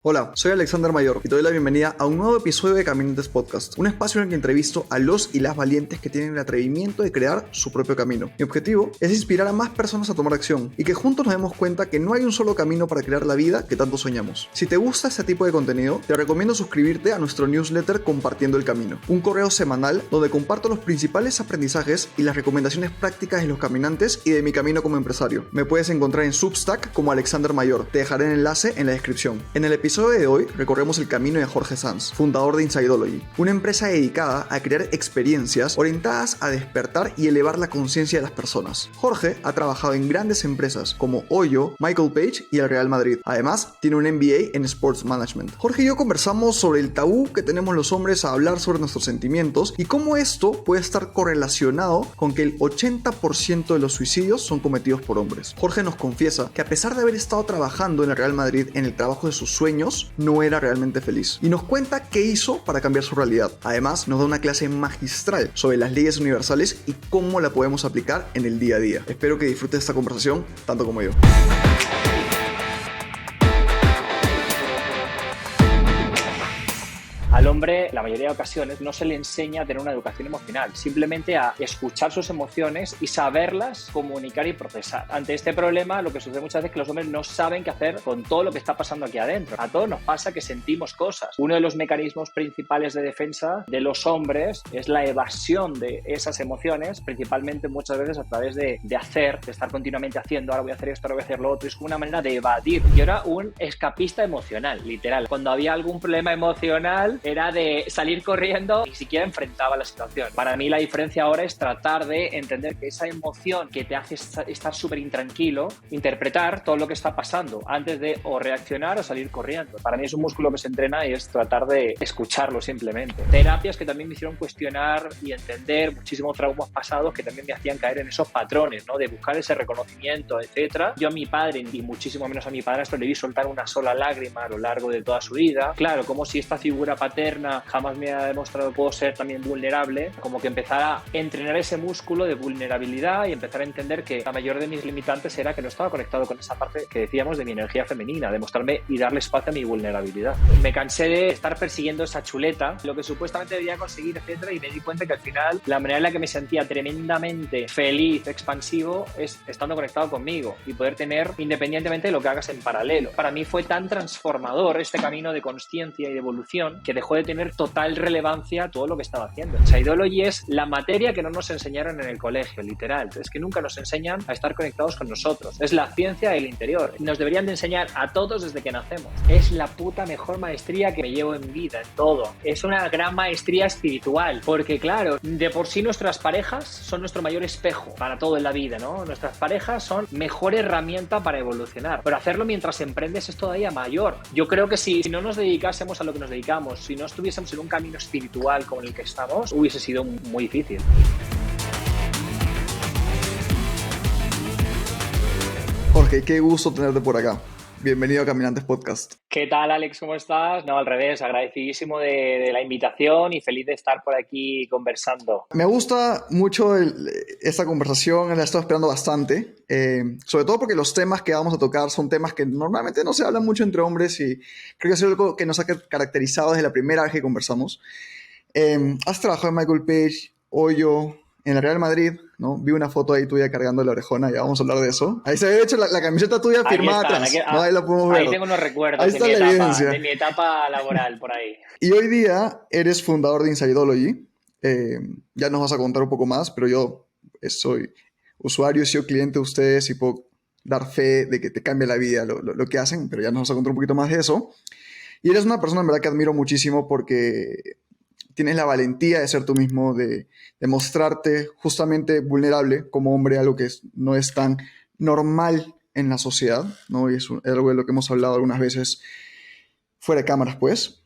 Hola, soy Alexander Mayor y te doy la bienvenida a un nuevo episodio de Caminantes Podcast, un espacio en el que entrevisto a los y las valientes que tienen el atrevimiento de crear su propio camino. Mi objetivo es inspirar a más personas a tomar acción y que juntos nos demos cuenta que no hay un solo camino para crear la vida que tanto soñamos. Si te gusta este tipo de contenido, te recomiendo suscribirte a nuestro newsletter Compartiendo el Camino, un correo semanal donde comparto los principales aprendizajes y las recomendaciones prácticas de los caminantes y de mi camino como empresario. Me puedes encontrar en Substack como Alexander Mayor, te dejaré el enlace en la descripción. En el episodio de hoy recorremos el camino de Jorge Sanz, fundador de Insideology, una empresa dedicada a crear experiencias orientadas a despertar y elevar la conciencia de las personas. Jorge ha trabajado en grandes empresas como Hoyo, Michael Page y el Real Madrid. Además, tiene un MBA en Sports Management. Jorge y yo conversamos sobre el tabú que tenemos los hombres a hablar sobre nuestros sentimientos y cómo esto puede estar correlacionado con que el 80% de los suicidios son cometidos por hombres. Jorge nos confiesa que a pesar de haber estado trabajando en el Real Madrid en el trabajo de sus sueños, no era realmente feliz. Y nos cuenta qué hizo para cambiar su realidad. Además, nos da una clase magistral sobre las leyes universales y cómo la podemos aplicar en el día a día. Espero que disfrutes esta conversación tanto como yo. Al hombre, la mayoría de ocasiones, no se le enseña a tener una educación emocional, simplemente a escuchar sus emociones y saberlas comunicar y procesar. Ante este problema, lo que sucede muchas veces es que los hombres no saben qué hacer con todo lo que está pasando aquí adentro. A todos nos pasa que sentimos cosas. Uno de los mecanismos principales de defensa de los hombres es la evasión de esas emociones, principalmente muchas veces a través de hacer, de estar continuamente haciendo, ahora voy a hacer esto, ahora voy a hacer lo otro. Es como una manera de evadir. Yo era un escapista emocional, literal. Cuando había algún problema emocional, era de salir corriendo, ni siquiera enfrentaba la situación. Para mí la diferencia ahora es tratar de entender que esa emoción que te hace estar súper intranquilo, interpretar todo lo que está pasando antes de o reaccionar o salir corriendo. Para mí es un músculo que se entrena y es tratar de escucharlo simplemente. Terapias que también me hicieron cuestionar y entender muchísimos traumas pasados que también me hacían caer en esos patrones, ¿no? De buscar ese reconocimiento, etcétera. Yo a mi padre, y muchísimo menos a mi padrastro, le vi soltar una sola lágrima a lo largo de toda su vida. Claro, como si esta figura paterna jamás me ha demostrado que puedo ser también vulnerable, como que empezar a entrenar ese músculo de vulnerabilidad y empezar a entender que la mayor de mis limitantes era que no estaba conectado con esa parte que decíamos de mi energía femenina, de mostrarme y darle espacio a mi vulnerabilidad. Me cansé de estar persiguiendo esa chuleta, lo que supuestamente debía conseguir, etcétera, y me di cuenta que al final la manera en la que me sentía tremendamente feliz, expansivo, es estando conectado conmigo y poder tener, independientemente de lo que hagas en paralelo. Para mí fue tan transformador este camino de consciencia y de evolución que dejó de tener total relevancia todo lo que estaba haciendo. O sea, Ideology es la materia que no nos enseñaron en el colegio, literal. Es que nunca nos enseñan a estar conectados con nosotros. Es la ciencia del interior. Nos deberían de enseñar a todos desde que nacemos. Es la puta mejor maestría que me llevo en vida, en todo. Es una gran maestría espiritual, porque claro, de por sí nuestras parejas son nuestro mayor espejo para todo en la vida, ¿no? Nuestras parejas son mejor herramienta para evolucionar, pero hacerlo mientras emprendes es todavía mayor. Yo creo que si no nos dedicásemos a lo que nos dedicamos, si no estuviésemos en un camino espiritual como en el que estamos, hubiese sido muy difícil. Jorge, qué gusto tenerte por acá. Bienvenido a Caminantes Podcast. ¿Qué tal, Alex? ¿Cómo estás? No, al revés, agradecidísimo de la invitación y feliz de estar por aquí conversando. Me gusta mucho esta conversación, la he estado esperando bastante, sobre todo porque los temas que vamos a tocar son temas que normalmente no se hablan mucho entre hombres y creo que es algo que nos ha caracterizado desde la primera vez que conversamos. Has trabajado en Michael Page, Hoyo, en el Real Madrid, ¿no? Vi una foto ahí tuya cargando la orejona, ya vamos a hablar de eso. Ahí se ve, de hecho, la camiseta tuya firmada atrás. ¿No? Ahí la podemos ver. Ahí tengo unos recuerdos ahí está de mi etapa laboral por ahí. Y hoy día eres fundador de Insideology. Ya nos vas a contar un poco más, pero yo soy usuario, he sido cliente de ustedes y puedo dar fe de que te cambia la vida lo que hacen, pero ya nos vas a contar un poquito más de eso. Y eres una persona en verdad que admiro muchísimo porque tienes la valentía de ser tú mismo, de mostrarte justamente vulnerable como hombre, algo que no es tan normal en la sociedad, ¿no? Y es algo de lo que hemos hablado algunas veces fuera de cámaras, pues.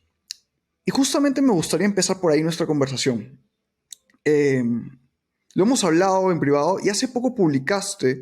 Y justamente me gustaría empezar por ahí nuestra conversación. Lo hemos hablado en privado y hace poco publicaste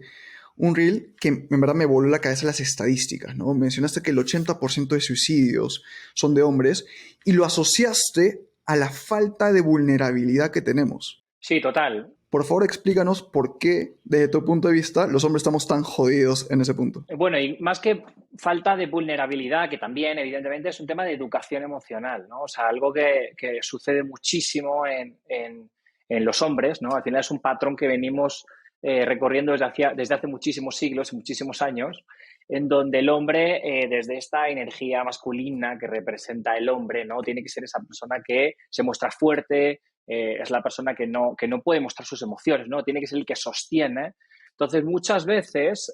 un reel que en verdad me voló la cabeza las estadísticas, ¿no? Mencionaste que el 80% de suicidios son de hombres y lo asociaste a la falta de vulnerabilidad que tenemos. Sí, total. Por favor, explícanos por qué, desde tu punto de vista, los hombres estamos tan jodidos en ese punto. Bueno, y más que falta de vulnerabilidad, que también evidentemente es un tema de educación emocional, ¿no? O sea, algo que sucede muchísimo en los hombres, ¿no? Al final es un patrón que venimos recorriendo desde hace muchísimos siglos y muchísimos años, en donde el hombre, desde esta energía masculina que representa el hombre, ¿no? Tiene que ser esa persona que se muestra fuerte, es la persona que no puede mostrar sus emociones, ¿no? Tiene que ser el que sostiene. Entonces, muchas veces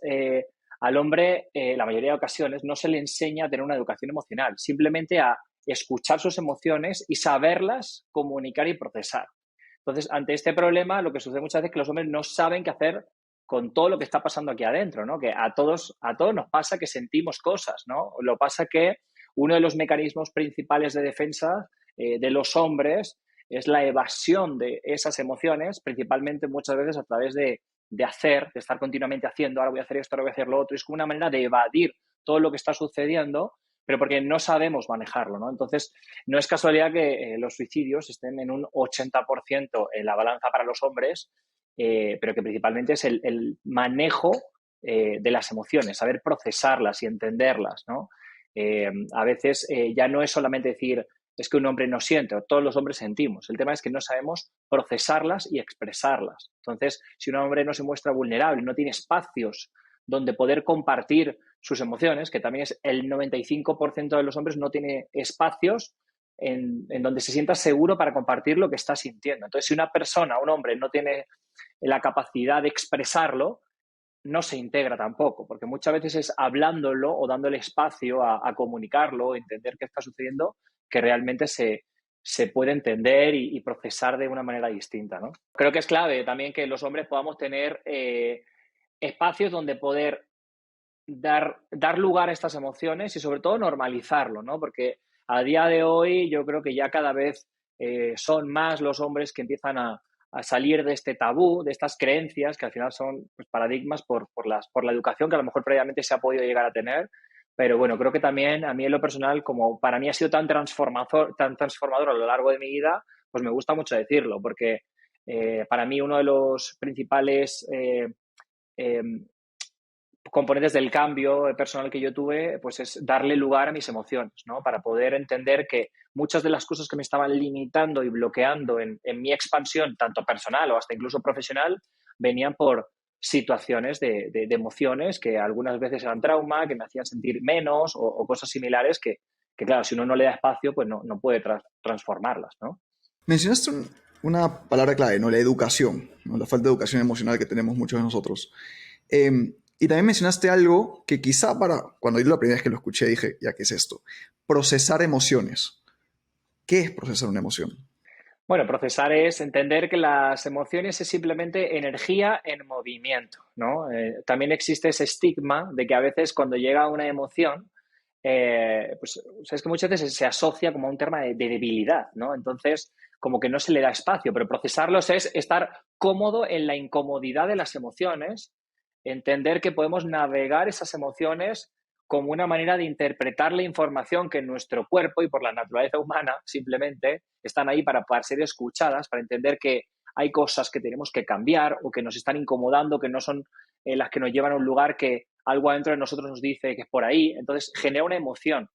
al hombre, la mayoría de ocasiones, no se le enseña a tener una educación emocional, simplemente a escuchar sus emociones y saberlas comunicar y procesar. Entonces, ante este problema, lo que sucede muchas veces es que los hombres no saben qué hacer con todo lo que está pasando aquí adentro, ¿no? Que a todos nos pasa que sentimos cosas, ¿no? Lo pasa que uno de los mecanismos principales de defensa de los hombres es la evasión de esas emociones, principalmente muchas veces a través de estar continuamente haciendo, ahora voy a hacer esto, ahora voy a hacer lo otro. Es como una manera de evadir todo lo que está sucediendo, pero porque no sabemos manejarlo, ¿no? Entonces, no es casualidad que los suicidios estén en un 80% en la balanza para los hombres, pero que principalmente es el manejo de las emociones, saber procesarlas y entenderlas, ¿no? A veces ya no es solamente decir es que un hombre no siente, todos los hombres sentimos. El tema es que no sabemos procesarlas y expresarlas. Entonces, si un hombre no se muestra vulnerable, no tiene espacios donde poder compartir sus emociones, que también es el 95% de los hombres no tiene espacios en donde se sienta seguro para compartir lo que está sintiendo. Entonces, si una persona, un hombre, no tiene la capacidad de expresarlo, no se integra tampoco, porque muchas veces es hablándolo o dándole espacio a comunicarlo, entender qué está sucediendo, que realmente se puede entender y procesar de una manera distinta, ¿no? Creo que es clave también que los hombres podamos tener espacios donde poder dar lugar a estas emociones y sobre todo normalizarlo, ¿no? Porque a día de hoy yo creo que ya cada vez son más los hombres que empiezan a salir de este tabú, de estas creencias que al final son pues, paradigmas por la educación que a lo mejor previamente se ha podido llegar a tener. Pero bueno, creo que también a mí en lo personal, como para mí ha sido tan transformador a lo largo de mi vida, pues me gusta mucho decirlo, porque para mí uno de los principales eh, componentes del cambio personal que yo tuve, pues es darle lugar a mis emociones, ¿no? Para poder entender que muchas de las cosas que me estaban limitando y bloqueando en mi expansión, tanto personal o hasta incluso profesional, venían por situaciones de emociones que algunas veces eran trauma, que me hacían sentir menos o cosas similares que, claro, si uno no le da espacio, pues no puede transformarlas, ¿no? Mencionaste una palabra clave, ¿no? La educación, ¿no? La falta de educación emocional que tenemos muchos de nosotros. Y también mencionaste algo que quizá cuando yo la primera vez que lo escuché dije, ya, ¿qué es esto? Procesar emociones. ¿Qué es procesar una emoción? Bueno, procesar es entender que las emociones es simplemente energía en movimiento, ¿no? También existe ese estigma de que a veces cuando llega una emoción, pues o sea, es que muchas veces se asocia como a un tema de debilidad, ¿no? Entonces, como que no se le da espacio, pero procesarlos es estar cómodo en la incomodidad de las emociones, entender que podemos navegar esas emociones como una manera de interpretar la información que en nuestro cuerpo y por la naturaleza humana simplemente están ahí para poder ser escuchadas, para entender que hay cosas que tenemos que cambiar o que nos están incomodando, que no son las que nos llevan a un lugar que algo adentro de nosotros nos dice que es por ahí. Entonces genera una emoción.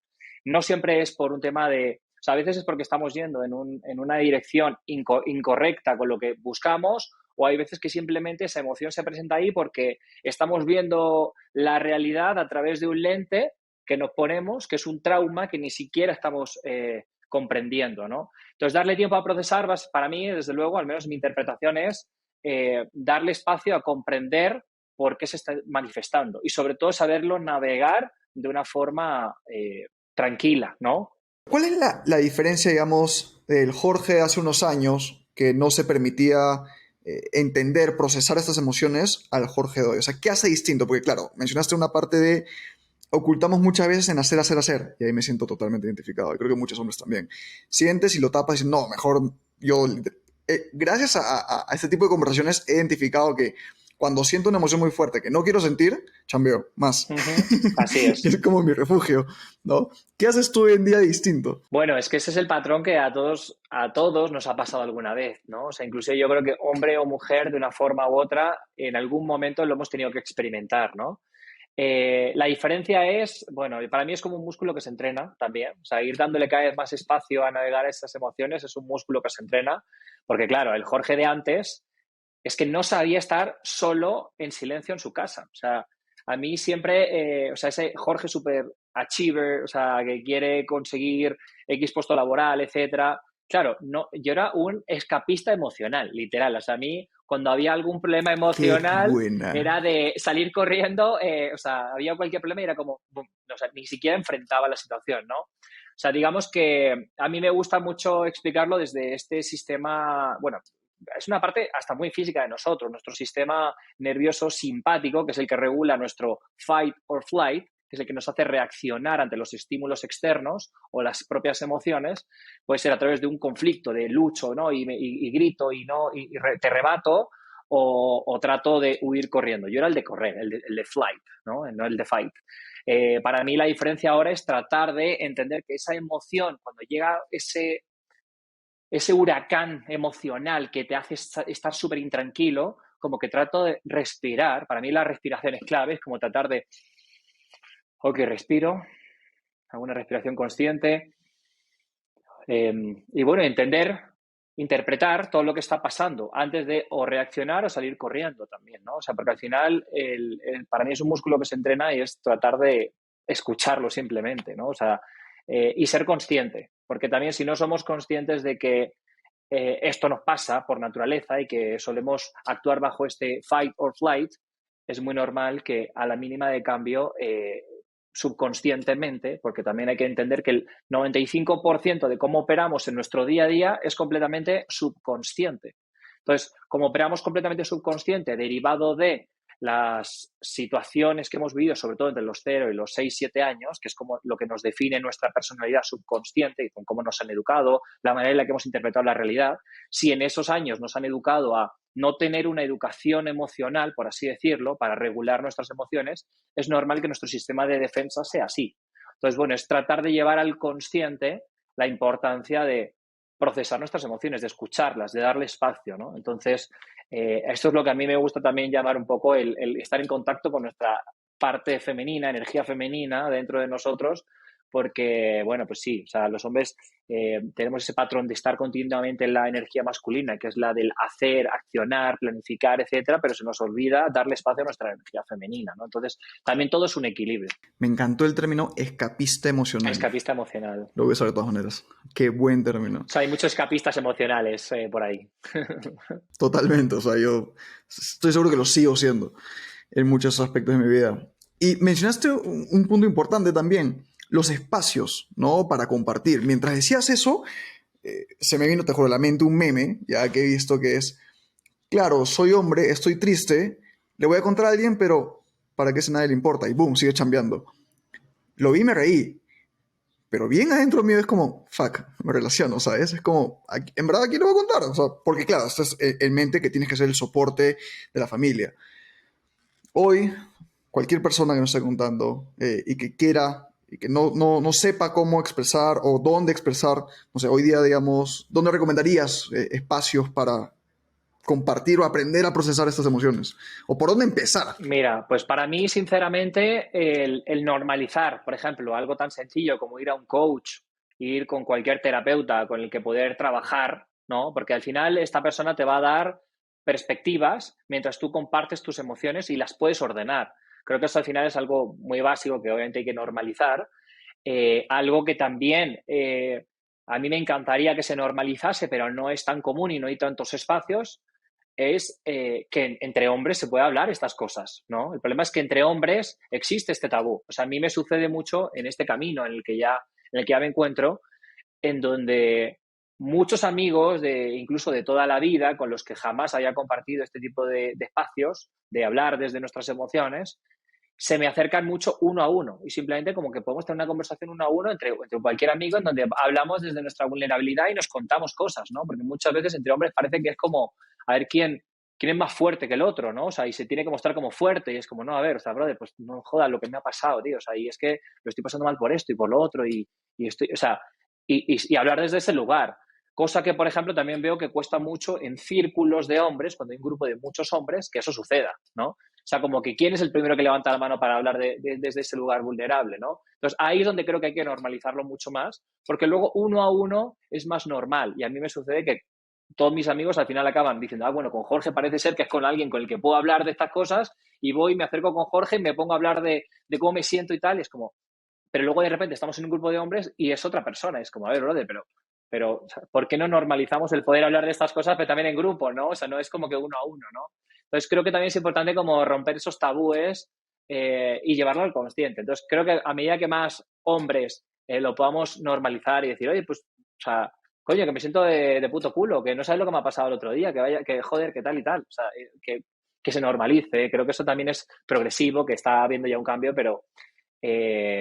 No siempre es por un tema de... O sea, a veces es porque estamos yendo en una dirección incorrecta con lo que buscamos, o hay veces que simplemente esa emoción se presenta ahí porque estamos viendo la realidad a través de un lente que nos ponemos, que es un trauma que ni siquiera estamos comprendiendo, ¿no? Entonces, darle tiempo a procesar, para mí, desde luego, al menos mi interpretación es darle espacio a comprender por qué se está manifestando y sobre todo saberlo navegar de una forma tranquila, ¿no? ¿Cuál es la diferencia, digamos, del Jorge de hace unos años que no se permitía entender, procesar estas emociones al Jorge de hoy? O sea, ¿qué hace distinto? Porque claro, mencionaste una parte de ocultamos muchas veces en hacer, y ahí me siento totalmente identificado, y creo que muchos hombres también. Sientes y lo tapas y dices, no, mejor yo... gracias a este tipo de conversaciones he identificado que cuando siento una emoción muy fuerte que no quiero sentir, chambeo más. Así es. Es como mi refugio, ¿no? ¿Qué haces tú hoy en día distinto? Bueno, es que ese es el patrón que a todos nos ha pasado alguna vez, ¿no? O sea, incluso yo creo que hombre o mujer, de una forma u otra, en algún momento lo hemos tenido que experimentar, ¿no? La diferencia es, bueno, para mí es como un músculo que se entrena también. O sea, ir dándole cada vez más espacio a navegar esas emociones es un músculo que se entrena. Porque, claro, el Jorge de antes es que no sabía estar solo en silencio en su casa. O sea, a mí siempre, o sea, ese Jorge super achiever, o sea, que quiere conseguir X puesto laboral, etcétera. Claro, no, yo era un escapista emocional, literal. O sea, a mí, cuando había algún problema Qué emocional, buena. era de salir corriendo, o sea, había cualquier problema y era como, boom, o sea, ni siquiera enfrentaba la situación, ¿no? O sea, digamos que a mí me gusta mucho explicarlo desde este sistema, bueno, es una parte hasta muy física de nosotros, nuestro sistema nervioso simpático, que es el que regula nuestro fight or flight, que es el que nos hace reaccionar ante los estímulos externos o las propias emociones, puede ser a través de un conflicto de lucho, ¿no? Y grito y no te rebato o trato de huir corriendo. Yo era el de correr, el de flight, ¿no? No el de fight. Para mí la diferencia ahora es tratar de entender que esa emoción, cuando llega ese huracán emocional que te hace estar súper intranquilo, como que trato de respirar. Para mí la respiración es clave, es como tratar de, ok, respiro, hago una respiración consciente y bueno, interpretar todo lo que está pasando antes de o reaccionar o salir corriendo también, ¿no? O sea, porque al final para mí es un músculo que se entrena y es tratar de escucharlo simplemente, ¿no? O sea, y ser consciente, porque también si no somos conscientes de que esto nos pasa por naturaleza y que solemos actuar bajo este fight or flight, es muy normal que a la mínima de cambio, subconscientemente, porque también hay que entender que el 95% de cómo operamos en nuestro día a día es completamente subconsciente. Entonces, como operamos completamente subconsciente, derivado de las situaciones que hemos vivido, sobre todo entre los 0 y los 6 7 años, que es como lo que nos define nuestra personalidad subconsciente y con cómo nos han educado, la manera en la que hemos interpretado la realidad, si en esos años nos han educado a no tener una educación emocional, por así decirlo, para regular nuestras emociones, es normal que nuestro sistema de defensa sea así. Entonces, bueno, es tratar de llevar al consciente la importancia de procesar nuestras emociones, de escucharlas, de darle espacio, ¿no? Entonces, esto es lo que a mí me gusta también llamar un poco el estar en contacto con nuestra parte femenina, energía femenina dentro de nosotros, porque, bueno, pues sí, o sea, los hombres tenemos ese patrón de estar continuamente en la energía masculina, que es la del hacer, accionar, planificar, etcétera, pero se nos olvida darle espacio a nuestra energía femenina, ¿no? Entonces, también todo es un equilibrio. Me encantó el término escapista emocional. Escapista emocional. Lo voy a usar de todas maneras. Qué buen término. O sea, hay muchos escapistas emocionales por ahí. Totalmente. O sea, yo estoy seguro que lo sigo siendo en muchos aspectos de mi vida. Y mencionaste un punto importante también, los espacios, ¿no? Para compartir. Mientras decías eso, se me vino, te juro, a la mente un meme, ya que he visto que es, claro, soy hombre, estoy triste, le voy a contar a alguien, pero para que a nadie le importa. Y boom, sigue chambeando. Lo vi y me reí. Pero bien adentro mío es como, fuck, me relaciono, ¿sabes? Es como, en verdad, aquí lo voy a contar. O sea, porque claro, esto es en mente que tienes que ser el soporte de la familia. Hoy, cualquier persona que nos esté contando y que quiera y que no sepa cómo expresar o dónde expresar, no sé, hoy día, digamos, ¿dónde recomendarías espacios para compartir o aprender a procesar estas emociones? ¿O por dónde empezar? Mira, pues para mí, sinceramente, el normalizar, por ejemplo, algo tan sencillo como ir a un coach, ir con cualquier terapeuta con el que poder trabajar, ¿no? Porque al final esta persona te va a dar perspectivas mientras tú compartes tus emociones y las puedes ordenar. Creo que eso al final es algo muy básico que obviamente hay que normalizar. Algo que también a mí me encantaría que se normalizase, pero no es tan común y no hay tantos espacios, es que entre hombres se puede hablar estas cosas, ¿no? El problema es que entre hombres existe este tabú. O sea, a mí me sucede mucho en este camino en el que ya me encuentro, en donde muchos amigos, incluso de toda la vida, con los que jamás había compartido este tipo de espacios, de hablar desde nuestras emociones, se me acercan mucho uno a uno y simplemente como que podemos tener una conversación uno a uno entre cualquier amigo en donde hablamos desde nuestra vulnerabilidad y nos contamos cosas, ¿no? Porque muchas veces entre hombres parece que es como a ver quién es más fuerte que el otro, ¿no? O sea, y se tiene que mostrar como fuerte y es como, no, a ver, o sea, brother, pues no jodas lo que me ha pasado, tío, o sea, y es que lo estoy pasando mal por esto y por lo otro y estoy, o sea, y hablar desde ese lugar. Cosa que, por ejemplo, también veo que cuesta mucho en círculos de hombres, cuando hay un grupo de muchos hombres, que eso suceda, ¿no? O sea, como que quién es el primero que levanta la mano para hablar desde ese lugar vulnerable, ¿no? Entonces, ahí es donde creo que hay que normalizarlo mucho más, porque luego uno a uno es más normal. Y a mí me sucede que todos mis amigos al final acaban diciendo, bueno, con Jorge parece ser que es con alguien con el que puedo hablar de estas cosas y voy, me acerco con Jorge y me pongo a hablar de cómo me siento y tal, y es como, pero luego de repente estamos en un grupo de hombres y es otra persona, es como, a ver, brother, pero o sea, ¿por qué no normalizamos el poder hablar de estas cosas, pero también en grupo, ¿no? O sea, no es como que uno a uno, ¿no? Entonces creo que también es importante como romper esos tabúes y llevarlo al consciente. Entonces creo que a medida que más hombres lo podamos normalizar y decir, oye, pues, o sea, coño, que me siento de puto culo, que no sabes lo que me ha pasado el otro día, que vaya, que joder, que tal y tal, o sea, que se normalice. Creo que eso también es progresivo, que está habiendo ya un cambio, pero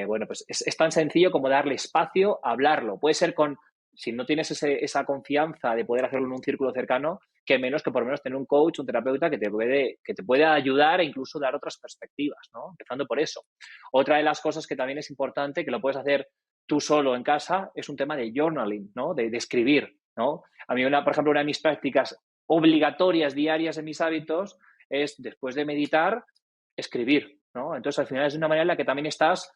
bueno, pues es tan sencillo como darle espacio a hablarlo. Puede ser con, si no tienes esa confianza de poder hacerlo en un círculo cercano, que menos que por lo menos tener un coach, un terapeuta que te puede ayudar e incluso dar otras perspectivas, ¿no? Empezando por eso. Otra de las cosas que también es importante, que lo puedes hacer tú solo en casa, es un tema de journaling, ¿no? De escribir, ¿no? A mí, por ejemplo, una de mis prácticas obligatorias diarias en mis hábitos es, después de meditar, escribir, ¿no? Entonces, al final es de una manera en la que también estás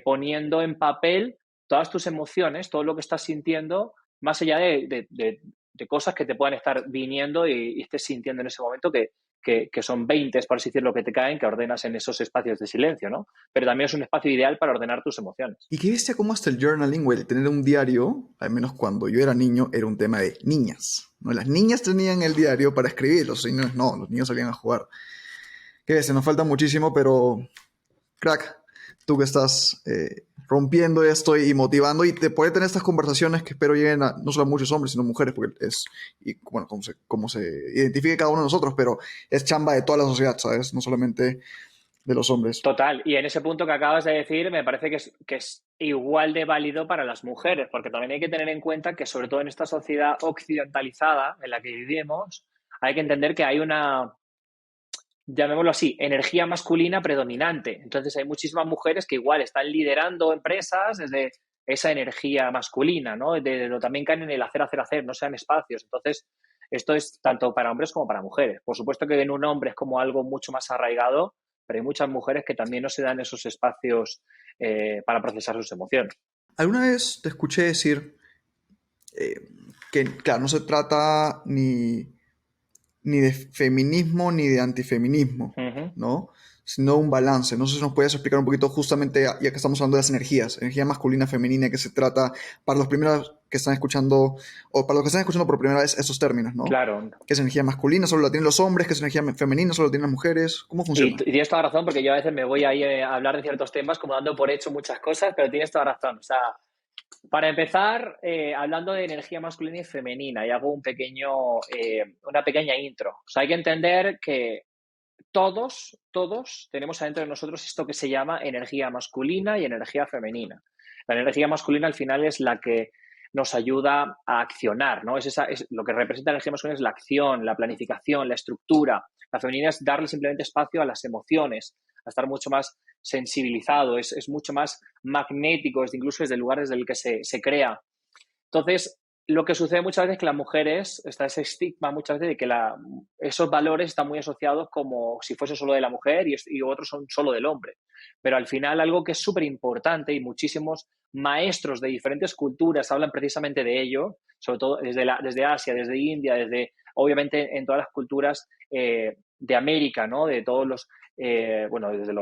poniendo en papel todas tus emociones, todo lo que estás sintiendo, más allá de cosas que te puedan estar viniendo y estés sintiendo en ese momento que son 20, por así decirlo, que te caen, que ordenas en esos espacios de silencio, ¿no? Pero también es un espacio ideal para ordenar tus emociones. Y qué bestia cómo hasta el journaling o el tener un diario, al menos cuando yo era niño, era un tema de niñas, ¿no? Las niñas tenían el diario para escribir, los niños no, los niños salían a jugar. Qué bestia, nos falta muchísimo, pero crack, tú que estás rompiendo esto y motivando y te puede tener estas conversaciones que espero lleguen a no solo a muchos hombres, sino mujeres, porque es, y bueno, como se identifique cada uno de nosotros, pero es chamba de toda la sociedad, ¿sabes? No solamente de los hombres. Total, y en ese punto que acabas de decir, me parece que es igual de válido para las mujeres, porque también hay que tener en cuenta que, sobre todo en esta sociedad occidentalizada en la que vivimos, hay que entender que hay una, llamémoslo así, energía masculina predominante. Entonces hay muchísimas mujeres que igual están liderando empresas desde esa energía masculina, ¿no? También caen en el hacer, hacer, hacer, no sean espacios. Entonces, esto es tanto para hombres como para mujeres. Por supuesto que en un hombre es como algo mucho más arraigado, pero hay muchas mujeres que también no se dan esos espacios para procesar sus emociones. Alguna vez te escuché decir eh, que, claro, no se trata ni de feminismo ni de antifeminismo, Uh-huh. ¿no? Sino un balance. No sé si nos puedes explicar un poquito justamente, ya que estamos hablando de las energías, energía masculina, femenina, que se trata para los primeros que están escuchando, o para los que están escuchando por primera vez esos términos, ¿no? Claro. ¿Qué es energía masculina? ¿Solo la tienen los hombres? ¿Qué es energía femenina? ¿Solo la tienen las mujeres? ¿Cómo Y funciona? tienes toda razón, porque yo a veces me voy ahí a hablar de ciertos temas como dando por hecho muchas cosas, pero tienes toda razón. O sea, para empezar, hablando de energía masculina y femenina, y hago una pequeña intro. O sea, hay que entender que todos tenemos adentro de nosotros esto que se llama energía masculina y energía femenina. La energía masculina al final es la que nos ayuda a accionar, ¿no? Es lo que representa la energía masculina es la acción, la planificación, la estructura. La femenina es darle simplemente espacio a las emociones, a estar mucho más sensibilizado, es mucho más magnético, incluso desde el lugar desde el que se crea. Entonces, lo que sucede muchas veces es que las mujeres, está ese estigma muchas veces de que esos valores están muy asociados como si fuese solo de la mujer y otros son solo del hombre. Pero al final algo que es súper importante y muchísimos maestros de diferentes culturas hablan precisamente de ello, sobre todo desde Asia, desde India, obviamente en todas las culturas de América, ¿no? De todos los, bueno, desde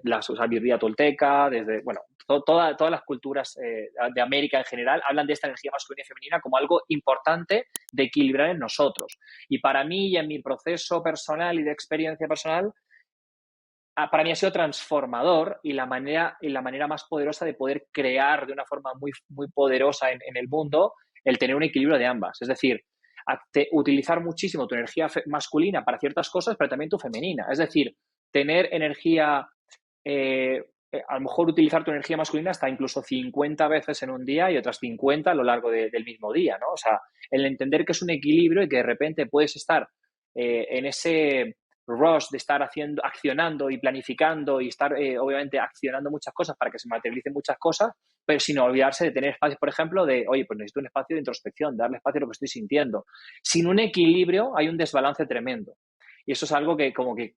la sabiduría tolteca, desde, bueno, todas las culturas de América en general hablan de esta energía masculina y femenina como algo importante de equilibrar en nosotros. Y para mí y en mi proceso personal y de experiencia personal, para mí ha sido transformador y la manera más poderosa de poder crear de una forma muy, muy poderosa en el mundo el tener un equilibrio de ambas. Es decir, utilizar muchísimo tu energía masculina para ciertas cosas, pero también tu femenina. Es decir, tener energía, a lo mejor utilizar tu energía masculina hasta incluso 50 veces en un día y otras 50 a lo largo del mismo día, ¿no? O sea, el entender que es un equilibrio y que de repente puedes estar en ese rush de estar accionando y planificando y estar, obviamente, accionando muchas cosas para que se materialicen muchas cosas, pero sin olvidarse de tener espacios, por ejemplo, de, oye, pues necesito un espacio de introspección, darle espacio a lo que estoy sintiendo. Sin un equilibrio hay un desbalance tremendo. Y eso es algo que,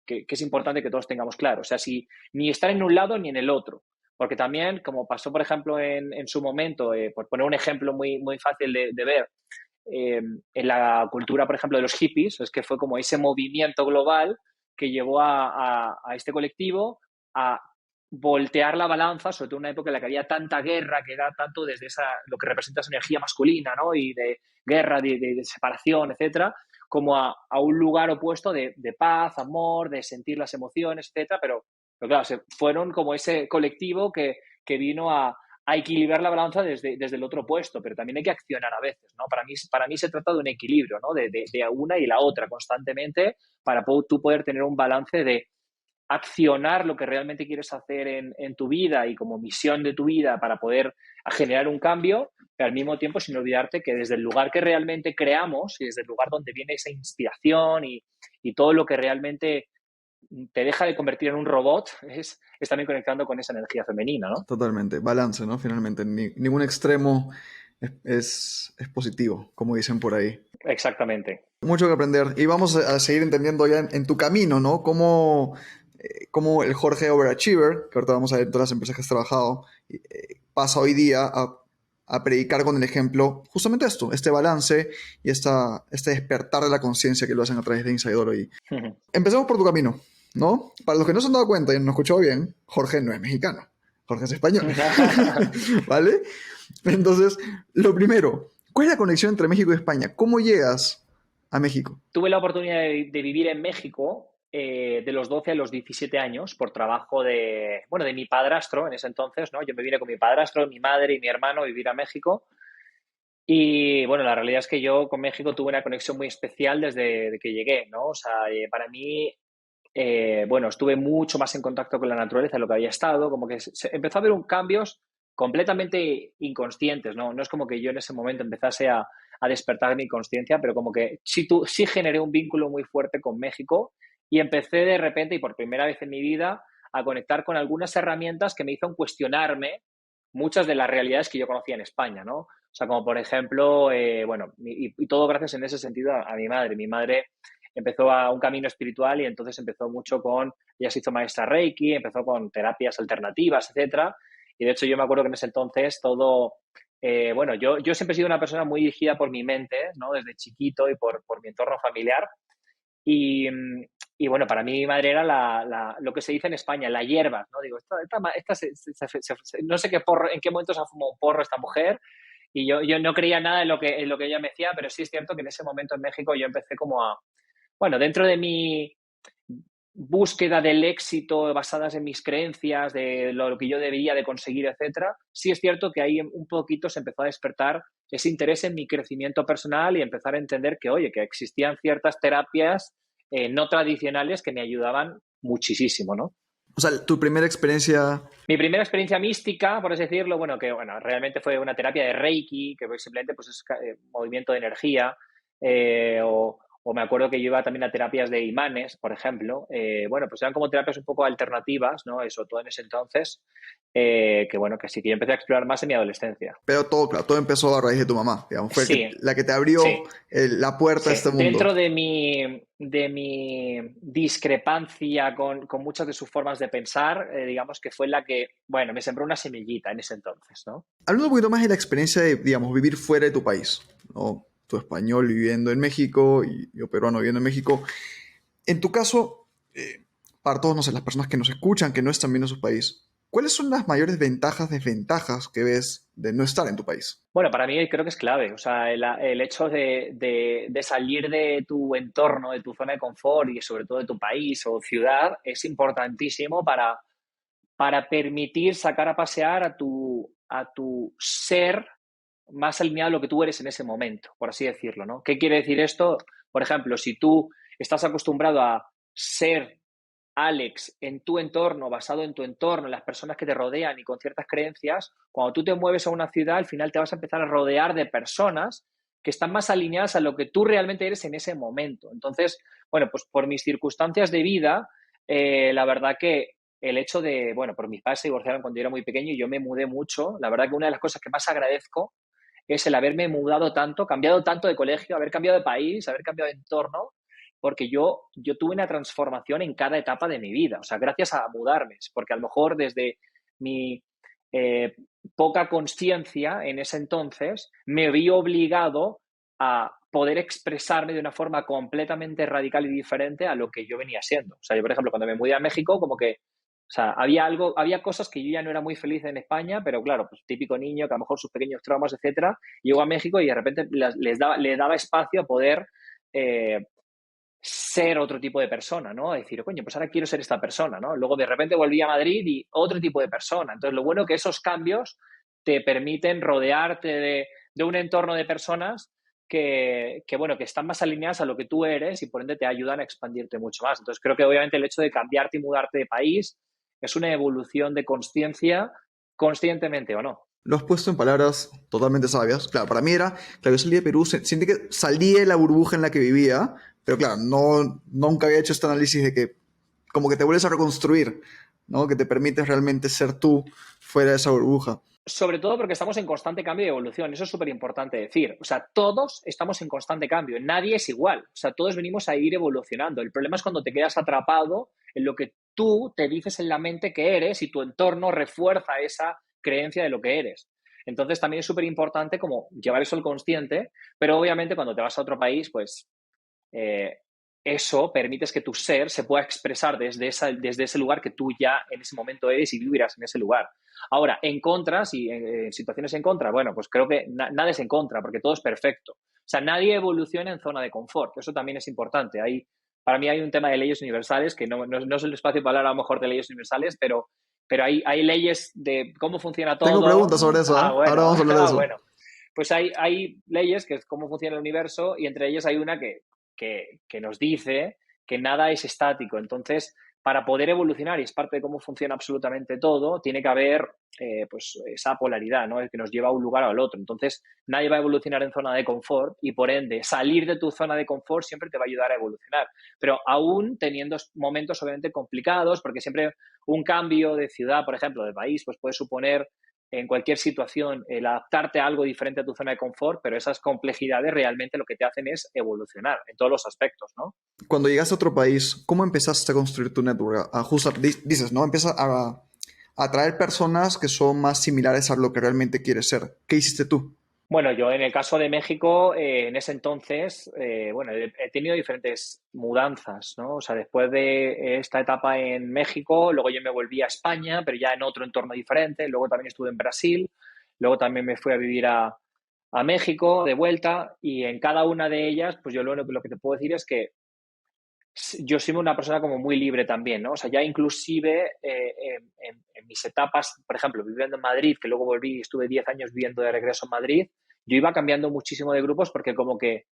que es importante que todos tengamos claro. O sea, si ni estar en un lado ni en el otro. Porque también, como pasó, por ejemplo, en su momento, por poner un ejemplo muy fácil de ver, en la cultura, por ejemplo, de los hippies, es que fue como ese movimiento global que llevó a este colectivo a voltear la balanza, sobre todo en una época en la que había tanta guerra, que era tanto desde lo que representa esa energía masculina, ¿no? Y de guerra, de separación, etcétera, como a un lugar opuesto de paz, amor, de sentir las emociones, etcétera, pero claro, fueron como ese colectivo que vino a equilibrar la balanza desde el otro puesto, pero también hay que accionar a veces, ¿no? Para mí se trata de un equilibrio, ¿no? De una y la otra constantemente para tú poder tener un balance de accionar lo que realmente quieres hacer en tu vida y como misión de tu vida para poder generar un cambio, pero al mismo tiempo sin olvidarte que desde el lugar que realmente creamos y desde el lugar donde viene esa inspiración y todo lo que realmente te deja de convertir en un robot, es también conectando con esa energía femenina, ¿no? Totalmente, balance, ¿no? Finalmente, ningún extremo es positivo, como dicen por ahí. Exactamente. Mucho que aprender y vamos a seguir entendiendo ya en tu camino, ¿no? Cómo el Jorge Overachiever, que ahorita vamos a ver todas las empresas que has trabajado, pasa hoy día a predicar con el ejemplo justamente esto, este balance y este despertar de la conciencia que lo hacen a través de Insidoro. Y empecemos por tu camino, ¿no? Para los que no se han dado cuenta y no han escuchado bien, Jorge no es mexicano, Jorge es español, ¿vale? Entonces, lo primero, ¿cuál es la conexión entre México y España? ¿Cómo llegas a México? Tuve la oportunidad de vivir en México de los 12 a los 17 años por trabajo de mi padrastro en ese entonces, ¿no? Yo me vine con mi padrastro, mi madre y mi hermano a vivir a México. Y bueno, la realidad es que yo con México tuve una conexión muy especial desde que llegué, ¿no? O sea, para mí, estuve mucho más en contacto con la naturaleza de lo que había estado, como que se empezó a haber cambios completamente inconscientes, ¿no? No es como que yo en ese momento empezase a despertar mi conciencia, pero como que sí generé un vínculo muy fuerte con México y empecé de repente y por primera vez en mi vida a conectar con algunas herramientas que me hicieron cuestionarme muchas de las realidades que yo conocía en España, ¿no? O sea, como por ejemplo, y todo gracias en ese sentido a mi madre. Mi madre empezó a un camino espiritual y entonces empezó mucho ella se hizo maestra Reiki, empezó con terapias alternativas, etcétera. Y de hecho yo me acuerdo que en ese entonces yo siempre he sido una persona muy dirigida por mi mente, ¿no? Desde chiquito y por mi entorno familiar. Y bueno, para mí mi madre era lo que se dice en España, la hierba, ¿no? Digo, no sé en qué momento se ha fumado un porro esta mujer y yo no creía nada en lo que ella me decía, pero sí es cierto que en ese momento en México yo empecé dentro de mi búsqueda del éxito basadas en mis creencias, de lo que yo debía de conseguir, etcétera, sí es cierto que ahí un poquito se empezó a despertar ese interés en mi crecimiento personal y empezar a entender que, oye, que existían ciertas terapias no tradicionales que me ayudaban muchísimo, ¿no? O sea, tu primera experiencia... Mi primera experiencia mística, por así decirlo, realmente fue una terapia de Reiki, que simplemente pues, es movimiento de energía, o me acuerdo que yo iba también a terapias de imanes, por ejemplo. Pues eran como terapias un poco alternativas, ¿no? Eso, todo en ese entonces, que sí, que yo empecé a explorar más en mi adolescencia. Pero todo empezó a raíz de tu mamá, digamos. Fue Sí, la que te abrió sí, la puerta a este mundo. Dentro de mi discrepancia con muchas de sus formas de pensar, digamos que fue la que, me sembró una semillita en ese entonces, ¿no? Hablando un poquito más de la experiencia de, digamos, vivir fuera de tu país, ¿no? Tu español viviendo en México y yo peruano viviendo en México. En tu caso, para todos, no sé, las personas que nos escuchan, que no están viendo su país, ¿cuáles son las mayores ventajas, desventajas que ves de no estar en tu país? Bueno, para mí creo que es clave. O sea, el hecho de salir de tu entorno, de tu zona de confort y sobre todo de tu país o ciudad es importantísimo para permitir sacar a pasear a tu ser más alineado a lo que tú eres en ese momento, por así decirlo, ¿no? ¿Qué quiere decir esto? Por ejemplo, si tú estás acostumbrado a ser Alex en tu entorno, basado en tu entorno, en las personas que te rodean y con ciertas creencias, cuando tú te mueves a una ciudad, al final te vas a empezar a rodear de personas que están más alineadas a lo que tú realmente eres en ese momento. Entonces, bueno, pues por mis circunstancias de vida, la verdad que el hecho de, bueno, por mis padres se divorciaron cuando yo era muy pequeño y yo me mudé mucho, la verdad que una de las cosas que más agradezco es el haberme mudado tanto, cambiado tanto de colegio, haber cambiado de país, haber cambiado de entorno, porque yo tuve una transformación en cada etapa de mi vida, o sea, gracias a mudarme, porque a lo mejor desde mi eh, poca consciencia en ese entonces me vi obligado a poder expresarme de una forma completamente radical y diferente a lo que yo venía siendo. O sea, yo, por ejemplo, cuando me mudé a México, como que, o sea, había cosas que yo ya no era muy feliz en España, pero claro, pues típico niño que a lo mejor sus pequeños traumas, etcétera, llegó a México y de repente le daba espacio a poder eh, ser otro tipo de persona, ¿no? A decir, coño, pues ahora quiero ser esta persona, ¿no? Luego de repente volví a Madrid y otro tipo de persona. Entonces, lo bueno que esos cambios te permiten rodearte de un entorno de personas bueno, que están más alineadas a lo que tú eres y por ende te ayudan a expandirte mucho más. Entonces, creo que obviamente el hecho de cambiarte y mudarte de país es una evolución de conciencia, conscientemente o no. Lo has puesto en palabras totalmente sabias. Claro, para mí era, claro, yo salí de Perú, sentí que salí de la burbuja en la que vivía, pero claro, nunca había hecho este análisis de que como que te vuelves a reconstruir, ¿no? Que te permites realmente ser tú fuera de esa burbuja. Sobre todo porque estamos en constante cambio y evolución. Eso es súper importante decir. O sea, todos estamos en constante cambio. Nadie es igual. O sea, todos venimos a ir evolucionando. El problema es cuando te quedas atrapado en lo que tú te dices en la mente que eres y tu entorno refuerza esa creencia de lo que eres. Entonces, también es súper importante como llevar eso al consciente, pero obviamente cuando te vas a otro país, pues eh, eso permites que tu ser se pueda expresar desde ese lugar que tú ya en ese momento eres y vivirás en ese lugar. Ahora, en contras y en situaciones en contra, bueno, pues creo que nada es en contra porque todo es perfecto. O sea, nadie evoluciona en zona de confort. Eso también es importante. Para mí hay un tema de leyes universales que no es el espacio para hablar a lo mejor de leyes universales, pero hay leyes de cómo funciona Tengo todo. preguntas sobre eso, ¿eh? Ahora Bueno, vamos a hablar de eso. bueno. Pues hay leyes que es cómo funciona el universo y entre ellas hay una que nos dice que nada es estático. Entonces, para poder evolucionar, y es parte de cómo funciona absolutamente todo, tiene que haber pues esa polaridad, ¿no? El que nos lleva a un lugar o al otro. Entonces, nadie va a evolucionar en zona de confort y por ende, salir de tu zona de confort siempre te va a ayudar a evolucionar. Pero aún teniendo momentos obviamente complicados, porque siempre un cambio de ciudad, por ejemplo, de país, pues puede suponer en cualquier situación el adaptarte a algo diferente a tu zona de confort, pero esas complejidades realmente lo que te hacen es evolucionar en todos los aspectos, ¿no? Cuando llegaste a otro país, ¿cómo empezaste a construir tu network? Dices, ¿no? Empiezas a atraer personas que son más similares a lo que realmente quieres ser. ¿Qué hiciste tú? Bueno, yo en el caso de México, en ese entonces, bueno, he tenido diferentes mudanzas, ¿no? O sea, después de esta etapa en México, luego yo me volví a España, pero ya en otro entorno diferente, luego también estuve en Brasil, luego también me fui a vivir a México de vuelta y en cada una de ellas, pues yo lo que te puedo decir es que yo soy una persona como muy libre también, ¿no? O sea, ya inclusive en mis etapas, por ejemplo, viviendo en Madrid, que luego volví, estuve 10 años viviendo de regreso en Madrid, yo iba cambiando muchísimo de grupos porque como que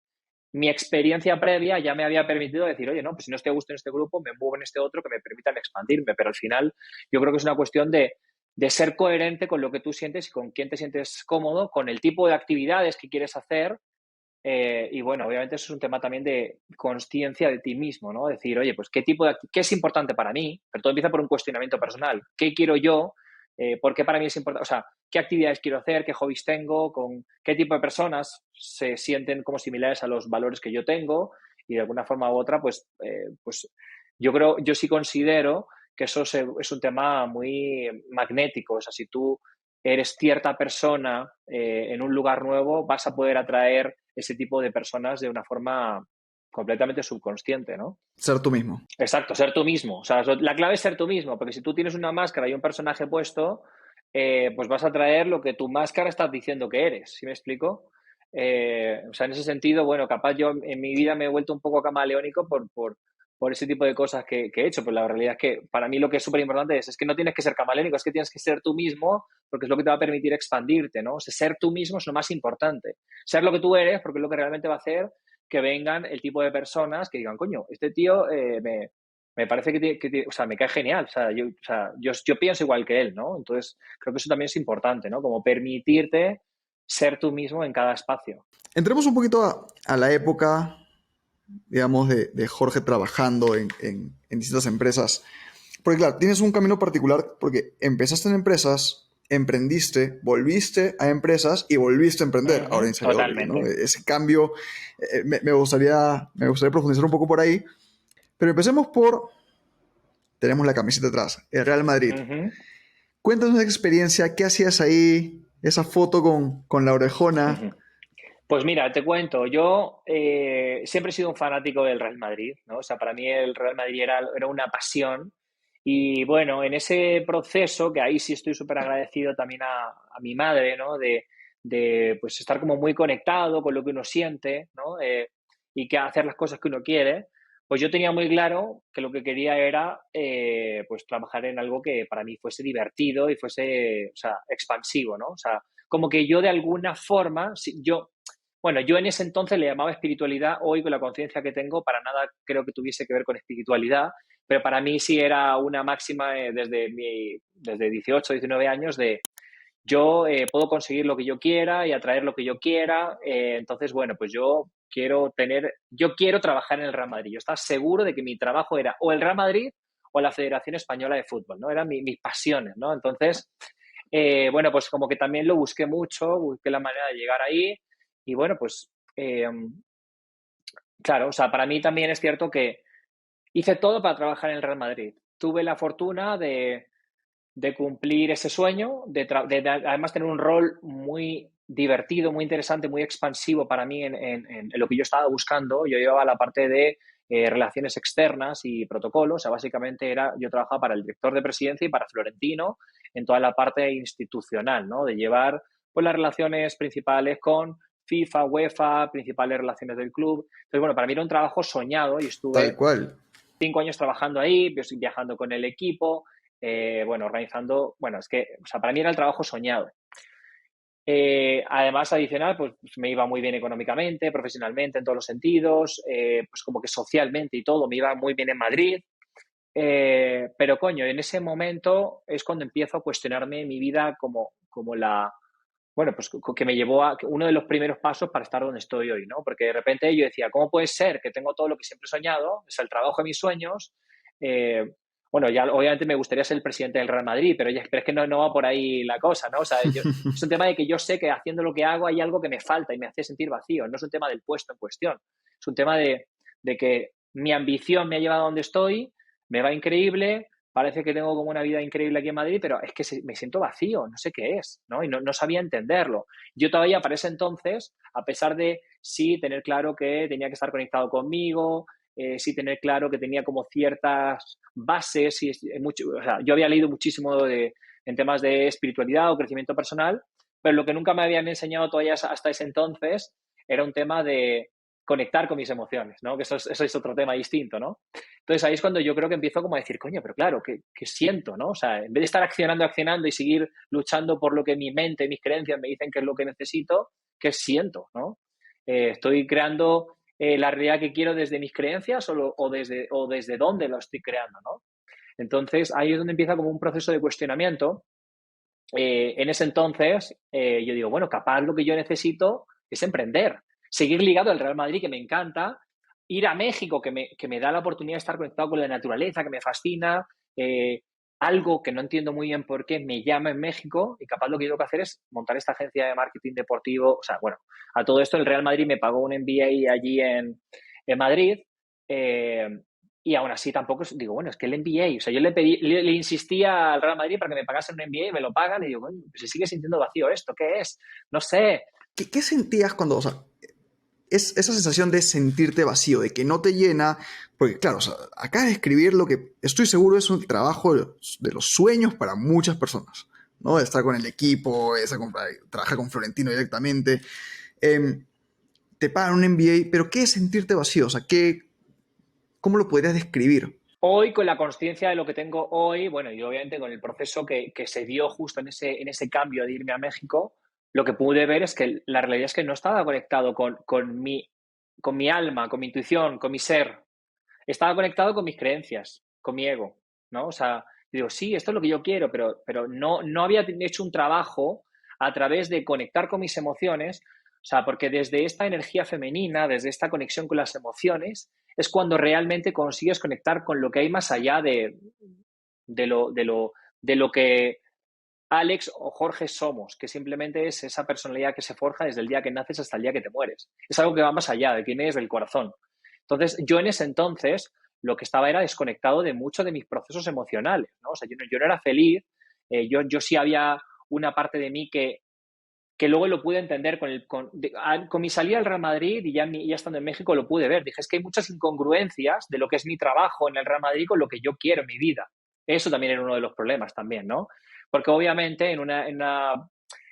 mi experiencia previa ya me había permitido decir, oye, no, pues si no estoy a gusto en este grupo, me muevo en este otro que me permitan expandirme, pero al final yo creo que es una cuestión de ser coherente con lo que tú sientes y con quién te sientes cómodo, con el tipo de actividades que quieres hacer y bueno, obviamente eso es un tema también de conciencia de ti mismo, ¿no? Decir, oye, pues qué es importante para mí, pero todo empieza por un cuestionamiento personal. ¿Qué quiero yo? ¿Por qué para mí es importante? O sea, ¿qué actividades quiero hacer? ¿Qué hobbies tengo? ¿Con qué tipo de personas se sienten como similares a los valores que yo tengo? Y de alguna forma u otra, pues yo sí considero que es un tema muy magnético. O sea, si tú eres cierta persona en un lugar nuevo, vas a poder atraer ese tipo de personas de una forma completamente subconsciente, ¿no? Ser tú mismo. Exacto, ser tú mismo. O sea, la clave es ser tú mismo, porque si tú tienes una máscara y un personaje puesto, pues vas a traer lo que tu máscara está diciendo que eres, ¿sí me explico? O sea, en ese sentido, bueno, capaz yo en mi vida me he vuelto un poco camaleónico por ese tipo de cosas que he hecho, pero la realidad es que para mí lo que es súper importante es que no tienes que ser camaleónico, es que tienes que ser tú mismo porque es lo que te va a permitir expandirte, ¿no? O sea, ser tú mismo es lo más importante. Ser lo que tú eres porque es lo que realmente va a hacer que vengan el tipo de personas que digan, coño, este tío me parece o sea, me cae genial, o sea, yo pienso igual que él, ¿no? Entonces, creo que eso también es importante, ¿no? Como permitirte ser tú mismo en cada espacio. Entremos un poquito a la época, digamos, de Jorge trabajando en distintas empresas. Porque claro, tienes un camino particular porque empezaste en empresas, emprendiste, volviste a empresas y volviste a emprender ahora en Inside, ¿no? Totalmente. Ese cambio me gustaría profundizar un poco por ahí. Pero empecemos por, tenemos la camiseta atrás, el Real Madrid. Ujú. Cuéntanos esa experiencia, ¿qué hacías ahí? Esa foto con la orejona. Pues mira, te cuento, yo siempre he sido un fanático del Real Madrid, ¿no? O sea, para mí el Real Madrid era una pasión y bueno, en ese proceso, que ahí sí estoy súper agradecido también a mi madre, ¿no? De pues estar como muy conectado con lo que uno siente, ¿no? Y que hacer las cosas que uno quiere, pues yo tenía muy claro que lo que quería era pues trabajar en algo que para mí fuese divertido y fuese, o sea, expansivo, ¿no? O sea, como que yo de alguna forma, bueno, yo en ese entonces le llamaba espiritualidad, hoy con la conciencia que tengo, para nada creo que tuviese que ver con espiritualidad, pero para mí sí era una máxima desde 18, 19 años de yo puedo conseguir lo que yo quiera y atraer lo que yo quiera, entonces, bueno, pues yo quiero trabajar en el Real Madrid. Yo estaba seguro de que mi trabajo era o el Real Madrid o la Federación Española de Fútbol, ¿no? Eran mis pasiones, ¿no? Entonces, bueno, pues como que también lo busqué mucho, busqué la manera de llegar ahí y bueno, pues claro, o sea, para mí también es cierto que hice todo para trabajar en el Real Madrid. Tuve la fortuna de cumplir ese sueño, además tener un rol muy divertido, muy interesante, muy expansivo para mí en lo que yo estaba buscando. Yo llevaba la parte de relaciones externas y protocolos, o sea, básicamente yo trabajaba para el director de presidencia y para Florentino en toda la parte institucional, ¿no? De llevar pues, las relaciones principales con FIFA, UEFA, principales relaciones del club. Entonces, bueno, para mí era un trabajo soñado y Tal estuve cual. 5 años trabajando ahí, viajando con el equipo, bueno, organizando, bueno, es que, o sea, para mí era el trabajo soñado. Además, adicional, pues me iba muy bien económicamente, profesionalmente, en todos los sentidos, pues como que socialmente y todo, me iba muy bien en Madrid. Pero coño, en ese momento es cuando empiezo a cuestionarme mi vida bueno, pues que me llevó a uno de los primeros pasos para estar donde estoy hoy, ¿no? Porque de repente yo decía, ¿cómo puede ser que tengo todo lo que siempre he soñado? Es el trabajo de mis sueños. eh, bueno, ya obviamente me gustaría ser el presidente del Real Madrid, pero es que no va por ahí la cosa, ¿no? O sea, es un tema de que yo sé que haciendo lo que hago hay algo que me falta y me hace sentir vacío. No es un tema del puesto en cuestión. Es un tema de que mi ambición me ha llevado a donde estoy, me va increíble, parece que tengo como una vida increíble aquí en Madrid, pero es que me siento vacío, no sé qué es, ¿no? Y no sabía entenderlo. Yo todavía para ese entonces, a pesar de sí tener claro que tenía que estar conectado conmigo, sí tener claro que tenía como ciertas bases, o sea, yo había leído muchísimo en temas de espiritualidad o crecimiento personal, pero lo que nunca me habían enseñado todavía hasta ese entonces era un tema de conectar con mis emociones, ¿no? Que eso es otro tema distinto, ¿no? Entonces ahí es cuando yo creo que empiezo como a decir, coño, pero claro, ¿qué siento, no? O sea, en vez de estar accionando y seguir luchando por lo que mi mente y mis creencias me dicen que es lo que necesito, ¿qué siento, no? ¿Estoy creando la realidad que quiero desde mis creencias o desde dónde lo estoy creando, no? Entonces ahí es donde empieza como un proceso de cuestionamiento. En ese entonces yo digo, bueno, capaz lo que yo necesito es emprender, seguir ligado al Real Madrid, que me encanta, ir a México, que me da la oportunidad de estar conectado con la naturaleza, que me fascina, algo que no entiendo muy bien por qué me llama en México y capaz lo que tengo que hacer es montar esta agencia de marketing deportivo. O sea, bueno, a todo esto el Real Madrid me pagó un MBA allí en Madrid. eh, y aún así tampoco digo, bueno, es que el NBA, o sea, yo le insistía al Real Madrid para que me pagasen un NBA y me lo pagan y digo, bueno, pues se sigue sintiendo vacío esto, ¿qué es? No sé. ¿Qué sentías cuando, o sea, es esa sensación de sentirte vacío, de que no te llena? Porque claro, o sea, acá de escribir lo que estoy seguro es un trabajo de los sueños para muchas personas, ¿no? De estar con el equipo, trabajar con Florentino directamente. Eh, Te pagan un MBA, pero ¿qué es sentirte vacío? O sea, ¿cómo lo podrías describir? Hoy, con la consciencia de lo que tengo hoy, bueno, y obviamente con el proceso que se dio justo en ese cambio de irme a México, lo que pude ver es que la realidad es que no estaba conectado con mi alma, con mi intuición, con mi ser. Estaba conectado con mis creencias, con mi ego, ¿no? O sea, digo, sí, esto es lo que yo quiero, pero no había hecho un trabajo a través de conectar con mis emociones. O sea, porque desde esta energía femenina, desde esta conexión con las emociones, es cuando realmente consigues conectar con lo que hay más allá de lo que Alex o Jorge somos, que simplemente es esa personalidad que se forja desde el día que naces hasta el día que te mueres. Es algo que va más allá de quién eres, del corazón. Entonces, yo en ese entonces lo que estaba era desconectado de muchos de mis procesos emocionales, ¿no? O sea, yo no era feliz, yo sí había una parte de mí que luego lo pude entender con mi salida al Real Madrid y ya estando en México lo pude ver. Dije, es que hay muchas incongruencias de lo que es mi trabajo en el Real Madrid con lo que yo quiero en mi vida. Eso también era uno de los problemas también, ¿no? Porque obviamente en una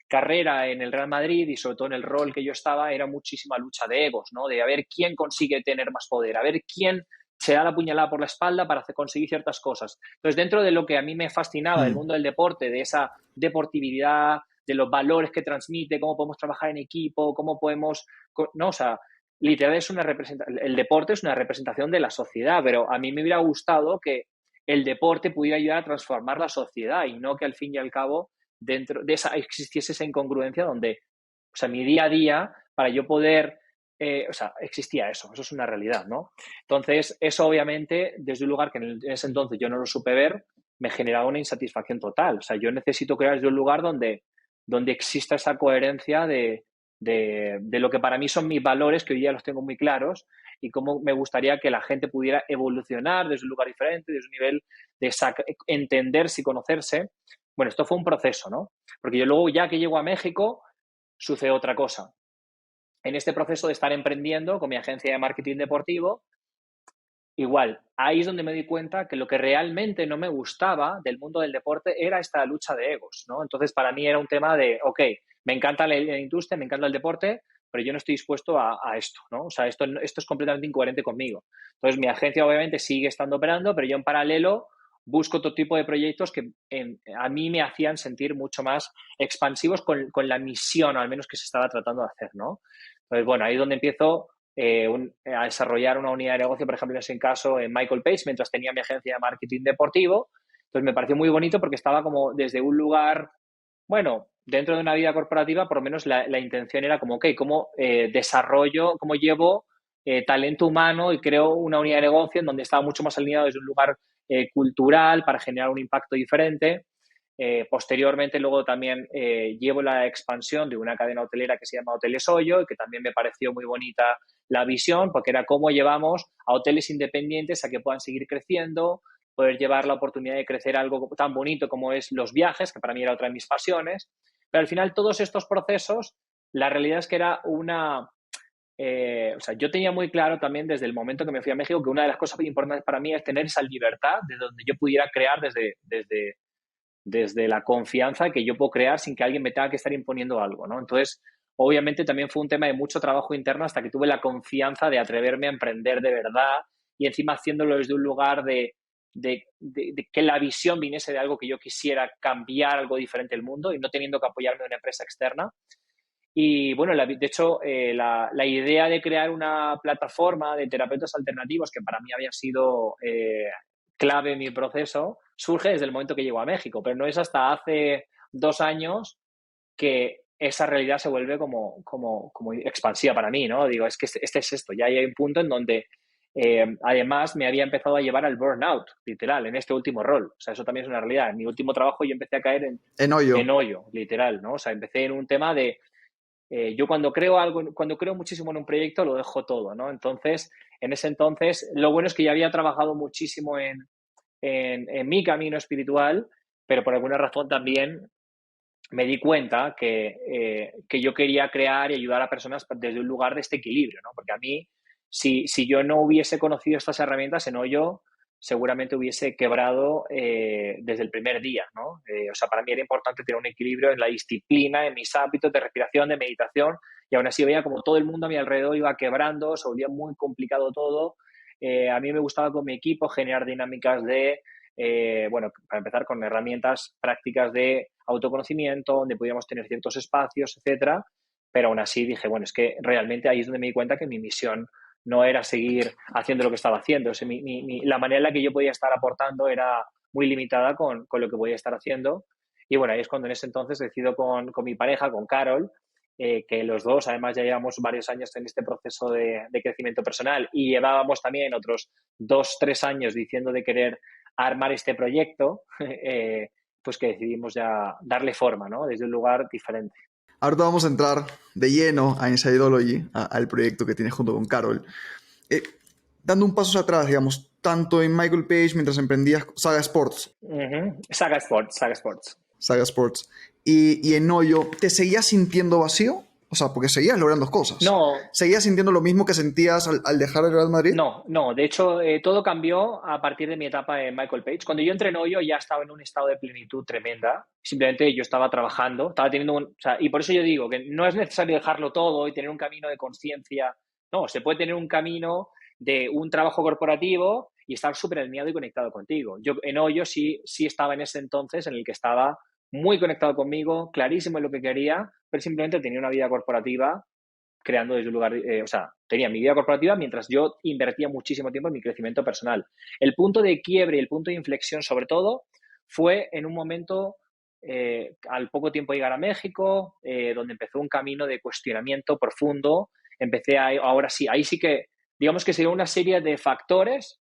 carrera en el Real Madrid y sobre todo en el rol que yo estaba era muchísima lucha de egos, ¿no? De a ver quién consigue tener más poder, a ver quién se da la puñalada por la espalda para conseguir ciertas cosas. Entonces, dentro de lo que a mí me fascinaba del mundo del deporte, de esa deportividad, de los valores que transmite, cómo podemos trabajar en equipo, cómo podemos, no, o sea, literal es una representación, el deporte es una representación de la sociedad, pero a mí me hubiera gustado que el deporte pudiera ayudar a transformar la sociedad y no que al fin y al cabo dentro de esa existiese esa incongruencia donde, o sea, mi día a día, para yo poder, o sea, existía eso es una realidad, ¿no? Entonces, eso obviamente, desde un lugar que en ese entonces yo no lo supe ver, me generaba una insatisfacción total. O sea, yo necesito crear desde un lugar donde exista esa coherencia de lo que para mí son mis valores, que hoy día los tengo muy claros, y cómo me gustaría que la gente pudiera evolucionar desde un lugar diferente, desde un nivel de entenderse y conocerse. Bueno, esto fue un proceso, ¿no? Porque yo luego, ya que llego a México, sucede otra cosa. En este proceso de estar emprendiendo con mi agencia de marketing deportivo, igual, ahí es donde me di cuenta que lo que realmente no me gustaba del mundo del deporte era esta lucha de egos, ¿no? Entonces, para mí era un tema de, ok, me encanta la industria, me encanta el deporte, pero yo no estoy dispuesto a esto, ¿no? O sea, esto es completamente incoherente conmigo. Entonces, mi agencia obviamente sigue estando operando, pero yo en paralelo busco otro tipo de proyectos que a mí me hacían sentir mucho más expansivos con la misión, o al menos que se estaba tratando de hacer, ¿no? Entonces, bueno, ahí es donde empiezo a desarrollar una unidad de negocio, por ejemplo, en ese caso, en Michael Page, mientras tenía mi agencia de marketing deportivo. Entonces, me pareció muy bonito porque estaba como desde un lugar, bueno, dentro de una vida corporativa, por lo menos la intención era como, ok, ¿cómo desarrollo, cómo llevo talento humano y creo una unidad de negocio en donde estaba mucho más alineado desde un lugar cultural para generar un impacto diferente? Posteriormente, luego también llevo la expansión de una cadena hotelera que se llama Hoteles Hoyo y que también me pareció muy bonita la visión, porque era cómo llevamos a hoteles independientes a que puedan seguir creciendo, poder llevar la oportunidad de crecer algo tan bonito como es los viajes, que para mí era otra de mis pasiones. Pero al final todos estos procesos, la realidad es que era o sea, yo tenía muy claro también desde el momento que me fui a México que una de las cosas importantes para mí es tener esa libertad de donde yo pudiera crear desde la confianza que yo puedo crear sin que alguien me tenga que estar imponiendo algo, ¿no? Entonces, obviamente también fue un tema de mucho trabajo interno hasta que tuve la confianza de atreverme a emprender de verdad y encima haciéndolo desde un lugar de que la visión viniese de algo que yo quisiera cambiar, algo diferente del mundo y no teniendo que apoyarme de una empresa externa. Y bueno, de hecho, la idea de crear una plataforma de terapeutas alternativos, que para mí había sido clave en mi proceso, surge desde el momento que llego a México, pero no es hasta hace 2 años que esa realidad se vuelve como expansiva para mí, ¿no? Digo, es que este es esto, ya hay un punto en donde además me había empezado a llevar al burnout, literal, en este último rol. O sea, eso también es una realidad. En mi último trabajo yo empecé a caer En hoyo. en hoyo, literal, ¿no? O sea, empecé en un tema de yo cuando creo algo, cuando creo muchísimo en un proyecto, lo dejo todo, ¿no? Entonces, en ese entonces, lo bueno es que ya había trabajado muchísimo en mi camino espiritual, pero por alguna razón también me di cuenta que yo quería crear y ayudar a personas desde un lugar de este equilibrio, ¿no? Porque a mí, si yo no hubiese conocido estas herramientas en hoyo, seguramente hubiese quebrado desde el primer día, ¿no? O sea, para mí era importante tener un equilibrio en la disciplina, en mis hábitos de respiración, de meditación, y aún así veía como todo el mundo a mi alrededor iba quebrando, se volvía muy complicado todo. A mí me gustaba con mi equipo generar dinámicas de, bueno, para empezar con herramientas prácticas de autoconocimiento, donde podíamos tener ciertos espacios, etcétera, pero aún así dije, bueno, es que realmente ahí es donde me di cuenta que mi misión no era seguir haciendo lo que estaba haciendo. O sea, la manera en la que yo podía estar aportando era muy limitada con lo que podía estar haciendo. Y bueno, ahí es cuando en ese entonces decido con mi pareja, con Carol, que los dos además ya llevamos varios años en este proceso de crecimiento personal y llevábamos también otros 2, 3 años diciendo de querer armar este proyecto, pues que decidimos ya darle forma, ¿no? Desde un lugar diferente. Ahorita vamos a entrar de lleno a Insideology, al proyecto que tienes junto con Carol. Eh, Dando un paso atrás, digamos, tanto en Michael Page mientras emprendías Saga Sports, Saga Sports, Saga Sports. Saga Sports, y en Hoyo, ¿te seguías sintiendo vacío? O sea, porque seguías logrando cosas. No, ¿Seguías sintiendo lo mismo que sentías al dejar el Real Madrid? no. De hecho, todo cambió a partir de mi etapa en Michael Page. Cuando yo entré en Hoyo ya estaba en un estado de plenitud tremenda. Simplemente yo estaba trabajando, estaba teniendo o sea, y por eso yo digo que no es necesario dejarlo todo y tener un camino de conciencia. No, se puede tener un camino de un trabajo corporativo y estar súper alineado y conectado contigo. Yo en Hoyo sí estaba en ese entonces en el que estaba muy conectado conmigo, clarísimo en lo que quería, pero simplemente tenía una vida corporativa creando desde un lugar, o sea, tenía mi vida corporativa mientras yo invertía muchísimo tiempo en mi crecimiento personal. El punto de quiebre y el punto de inflexión, sobre todo, fue en un momento, al poco tiempo de llegar a México, donde empezó un camino de cuestionamiento profundo. Ahora sí, ahí sí que, digamos que se dio una serie de factores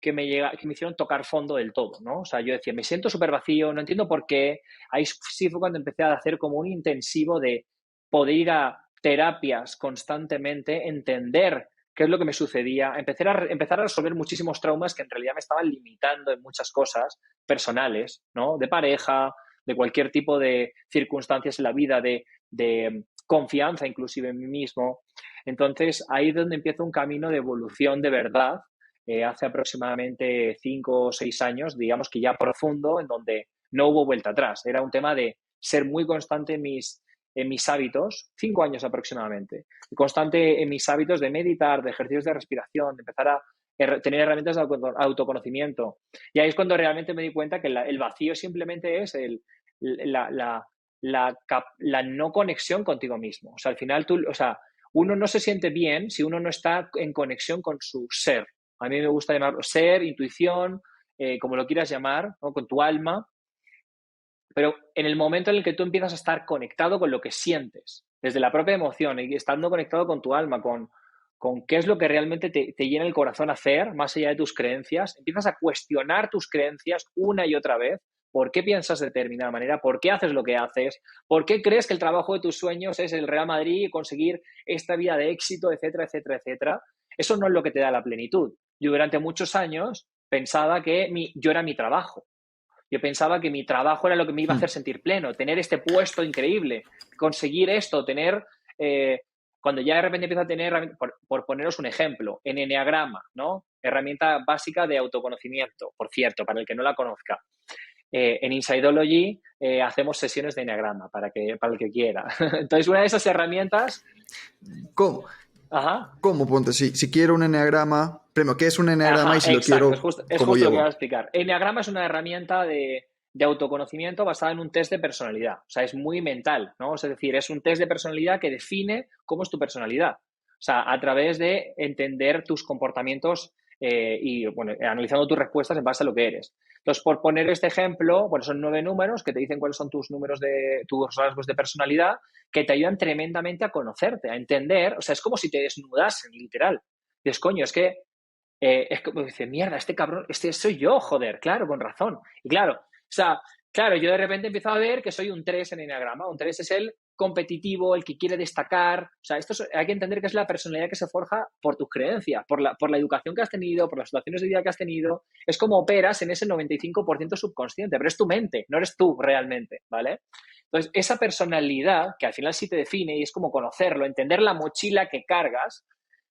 que que me hicieron tocar fondo del todo, ¿no? O sea, yo decía, me siento súper vacío, no entiendo por qué. Ahí sí fue cuando empecé a hacer como un intensivo de poder ir a terapias constantemente, entender qué es lo que me sucedía, empezar a resolver muchísimos traumas que en realidad me estaban limitando en muchas cosas personales, ¿no? De pareja, de cualquier tipo de circunstancias en la vida, de confianza inclusive en mí mismo. Entonces, ahí es donde empieza un camino de evolución de verdad, hace aproximadamente 5 o 6 años, digamos que ya profundo, en donde no hubo vuelta atrás. Era un tema de ser muy constante en mis hábitos, 5 años aproximadamente, constante en mis hábitos de meditar, de ejercicios de respiración, de empezar a tener herramientas de autoconocimiento. Y ahí es cuando realmente me di cuenta que el vacío simplemente es la, la, la no conexión contigo mismo. O sea, al final uno no se siente bien si uno no está en conexión con su ser. A mí me gusta llamarlo ser, intuición, como lo quieras llamar, ¿no? Con tu alma. Pero en el momento en el que tú empiezas a estar conectado con lo que sientes, desde la propia emoción, y estando conectado con tu alma, con qué es lo que realmente te llena el corazón hacer, más allá de tus creencias, empiezas a cuestionar tus creencias una y otra vez. ¿Por qué piensas de determinada manera? ¿Por qué haces lo que haces? ¿Por qué crees que el trabajo de tus sueños es el Real Madrid y conseguir esta vida de éxito, etcétera, etcétera, etcétera? Eso no es lo que te da la plenitud. Yo durante muchos años pensaba que yo era mi trabajo. Yo pensaba que mi trabajo era lo que me iba a hacer sentir pleno, tener este puesto increíble, conseguir esto, cuando ya de repente empiezo a tener, por poneros un ejemplo, en Enneagrama, ¿no? Herramienta básica de autoconocimiento, por cierto, para el que no la conozca. En Insideology hacemos sesiones de Enneagrama para el que quiera. Entonces, una de esas herramientas... ¿Cómo? Ajá. ¿Cómo? Ponte, si quiero un enneagrama, primero, ¿qué es un enneagrama? Ajá, Y si lo exacto, quiero, es ¿cómo justo lo que voy a llevo? explicar. Enneagrama es una herramienta de autoconocimiento basada en un test de personalidad. O sea, es muy mental, ¿no? Es decir, es un test de personalidad que define cómo es tu personalidad. O sea, a través de entender tus comportamientos y, bueno, analizando tus respuestas en base a lo que eres. Entonces, por poner este ejemplo, bueno, son 9 números que te dicen cuáles son tus rasgos de personalidad, que te ayudan tremendamente a conocerte, a entender. O sea, es como si te desnudasen, literal. Dices, coño, es como dice, mierda, este cabrón, este soy yo, joder, claro, con razón. Y claro, o sea, claro, yo de repente empiezo a ver que soy un 3 en Enneagrama. Un 3 es el competitivo, el que quiere destacar. O sea, hay que entender que es la personalidad que se forja por tus creencias, por la educación que has tenido, por las situaciones de vida que has tenido. Es como operas en ese 95% subconsciente, pero es tu mente, no eres tú realmente, ¿vale? Entonces, esa personalidad, que al final sí te define y es como conocerlo, entender la mochila que cargas.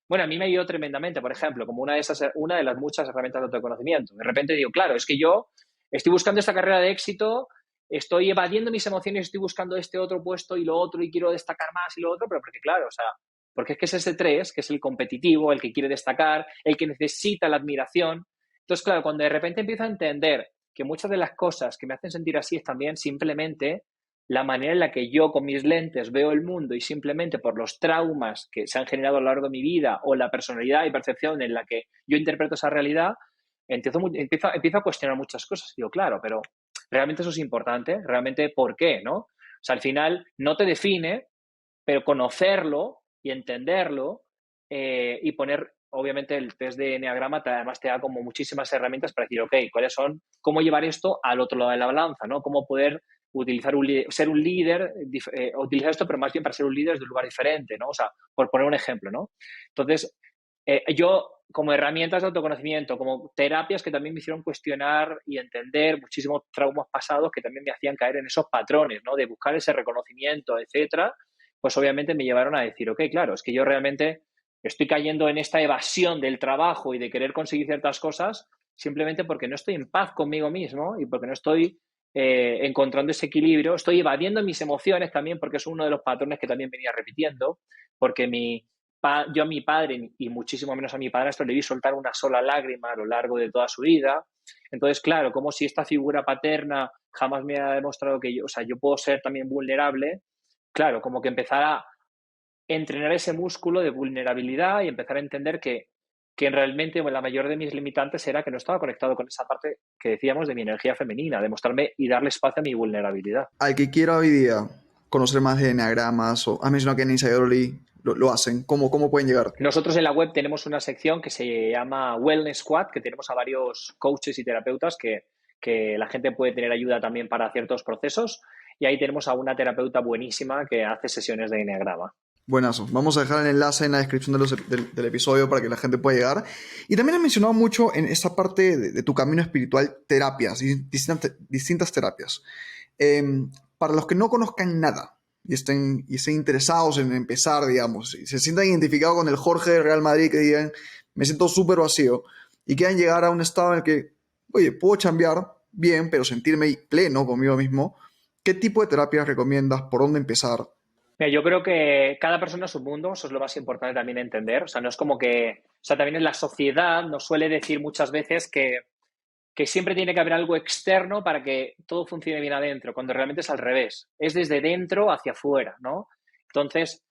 Bueno, a mí me ayudó tremendamente, por ejemplo, como una de las muchas herramientas de autoconocimiento. De repente digo, claro, es que yo estoy buscando esta carrera de éxito, estoy evadiendo mis emociones, estoy buscando este otro puesto y lo otro y quiero destacar más y lo otro, pero porque claro, o sea, porque es que es ese 3, que es el competitivo, el que quiere destacar, el que necesita la admiración. Entonces, claro, cuando de repente empiezo a entender que muchas de las cosas que me hacen sentir así es también simplemente la manera en la que yo con mis lentes veo el mundo y simplemente por los traumas que se han generado a lo largo de mi vida o la personalidad y percepción en la que yo interpreto esa realidad, empiezo a cuestionar muchas cosas. Digo, claro, pero Realmente eso es importante, realmente ¿por qué, no? O sea, al final no te define, pero conocerlo y entenderlo y poner, obviamente, el test de Eneagrama además te da como muchísimas herramientas para decir, ok, ¿cuáles son? ¿Cómo llevar esto al otro lado de la balanza, ¿no? ¿Cómo poder utilizar ser un líder, utilizar esto, pero más bien para ser un líder desde un lugar diferente, ¿no? O sea, por poner un ejemplo, ¿no? Entonces, yo, como herramientas de autoconocimiento, como terapias que también me hicieron cuestionar y entender muchísimos traumas pasados que también me hacían caer en esos patrones, ¿no? De buscar ese reconocimiento, etcétera, pues obviamente me llevaron a decir, ok, claro, es que yo realmente estoy cayendo en esta evasión del trabajo y de querer conseguir ciertas cosas simplemente porque no estoy en paz conmigo mismo y porque no estoy encontrando ese equilibrio. Estoy evadiendo mis emociones también porque es uno de los patrones que también venía repitiendo, porque yo a mi padre y muchísimo menos a mi padrastro le vi soltar una sola lágrima a lo largo de toda su vida. Entonces, claro, como si esta figura paterna jamás me ha demostrado que yo, o sea, yo puedo ser también vulnerable, claro, como que empezar a entrenar ese músculo de vulnerabilidad y empezar a entender que realmente la mayor de mis limitantes era que no estaba conectado con esa parte que decíamos de mi energía femenina, de mostrarme y darle espacio a mi vulnerabilidad. Al que quiera hoy día conocer más de enagramas, o has mencionado que en Inside Early lo hacen, ¿cómo pueden llegar? Nosotros en la web tenemos una sección que se llama Wellness Squad, que tenemos a varios coaches y terapeutas que la gente puede tener ayuda también para ciertos procesos. Y ahí tenemos a una terapeuta buenísima que hace sesiones de enneagrama. Buenazo. Vamos a dejar el enlace en la descripción del episodio para que la gente pueda llegar. Y también has mencionado mucho en esta parte de tu camino espiritual terapias, distintas terapias. Eh, para los que no conozcan nada y estén interesados en empezar, digamos, y se sientan identificados con el Jorge de Real Madrid, que digan, me siento súper vacío, y quieran llegar a un estado en el que, oye, puedo chambear bien, pero sentirme pleno conmigo mismo, ¿qué tipo de terapias recomiendas? ¿Por dónde empezar? Mira, yo creo que cada persona es un mundo, eso es lo más importante también entender. O sea, no es como que, o sea, también en la sociedad nos suele decir muchas veces que siempre tiene que haber algo externo para que todo funcione bien adentro, cuando realmente es al revés. Es desde dentro hacia afuera, ¿no? Entonces,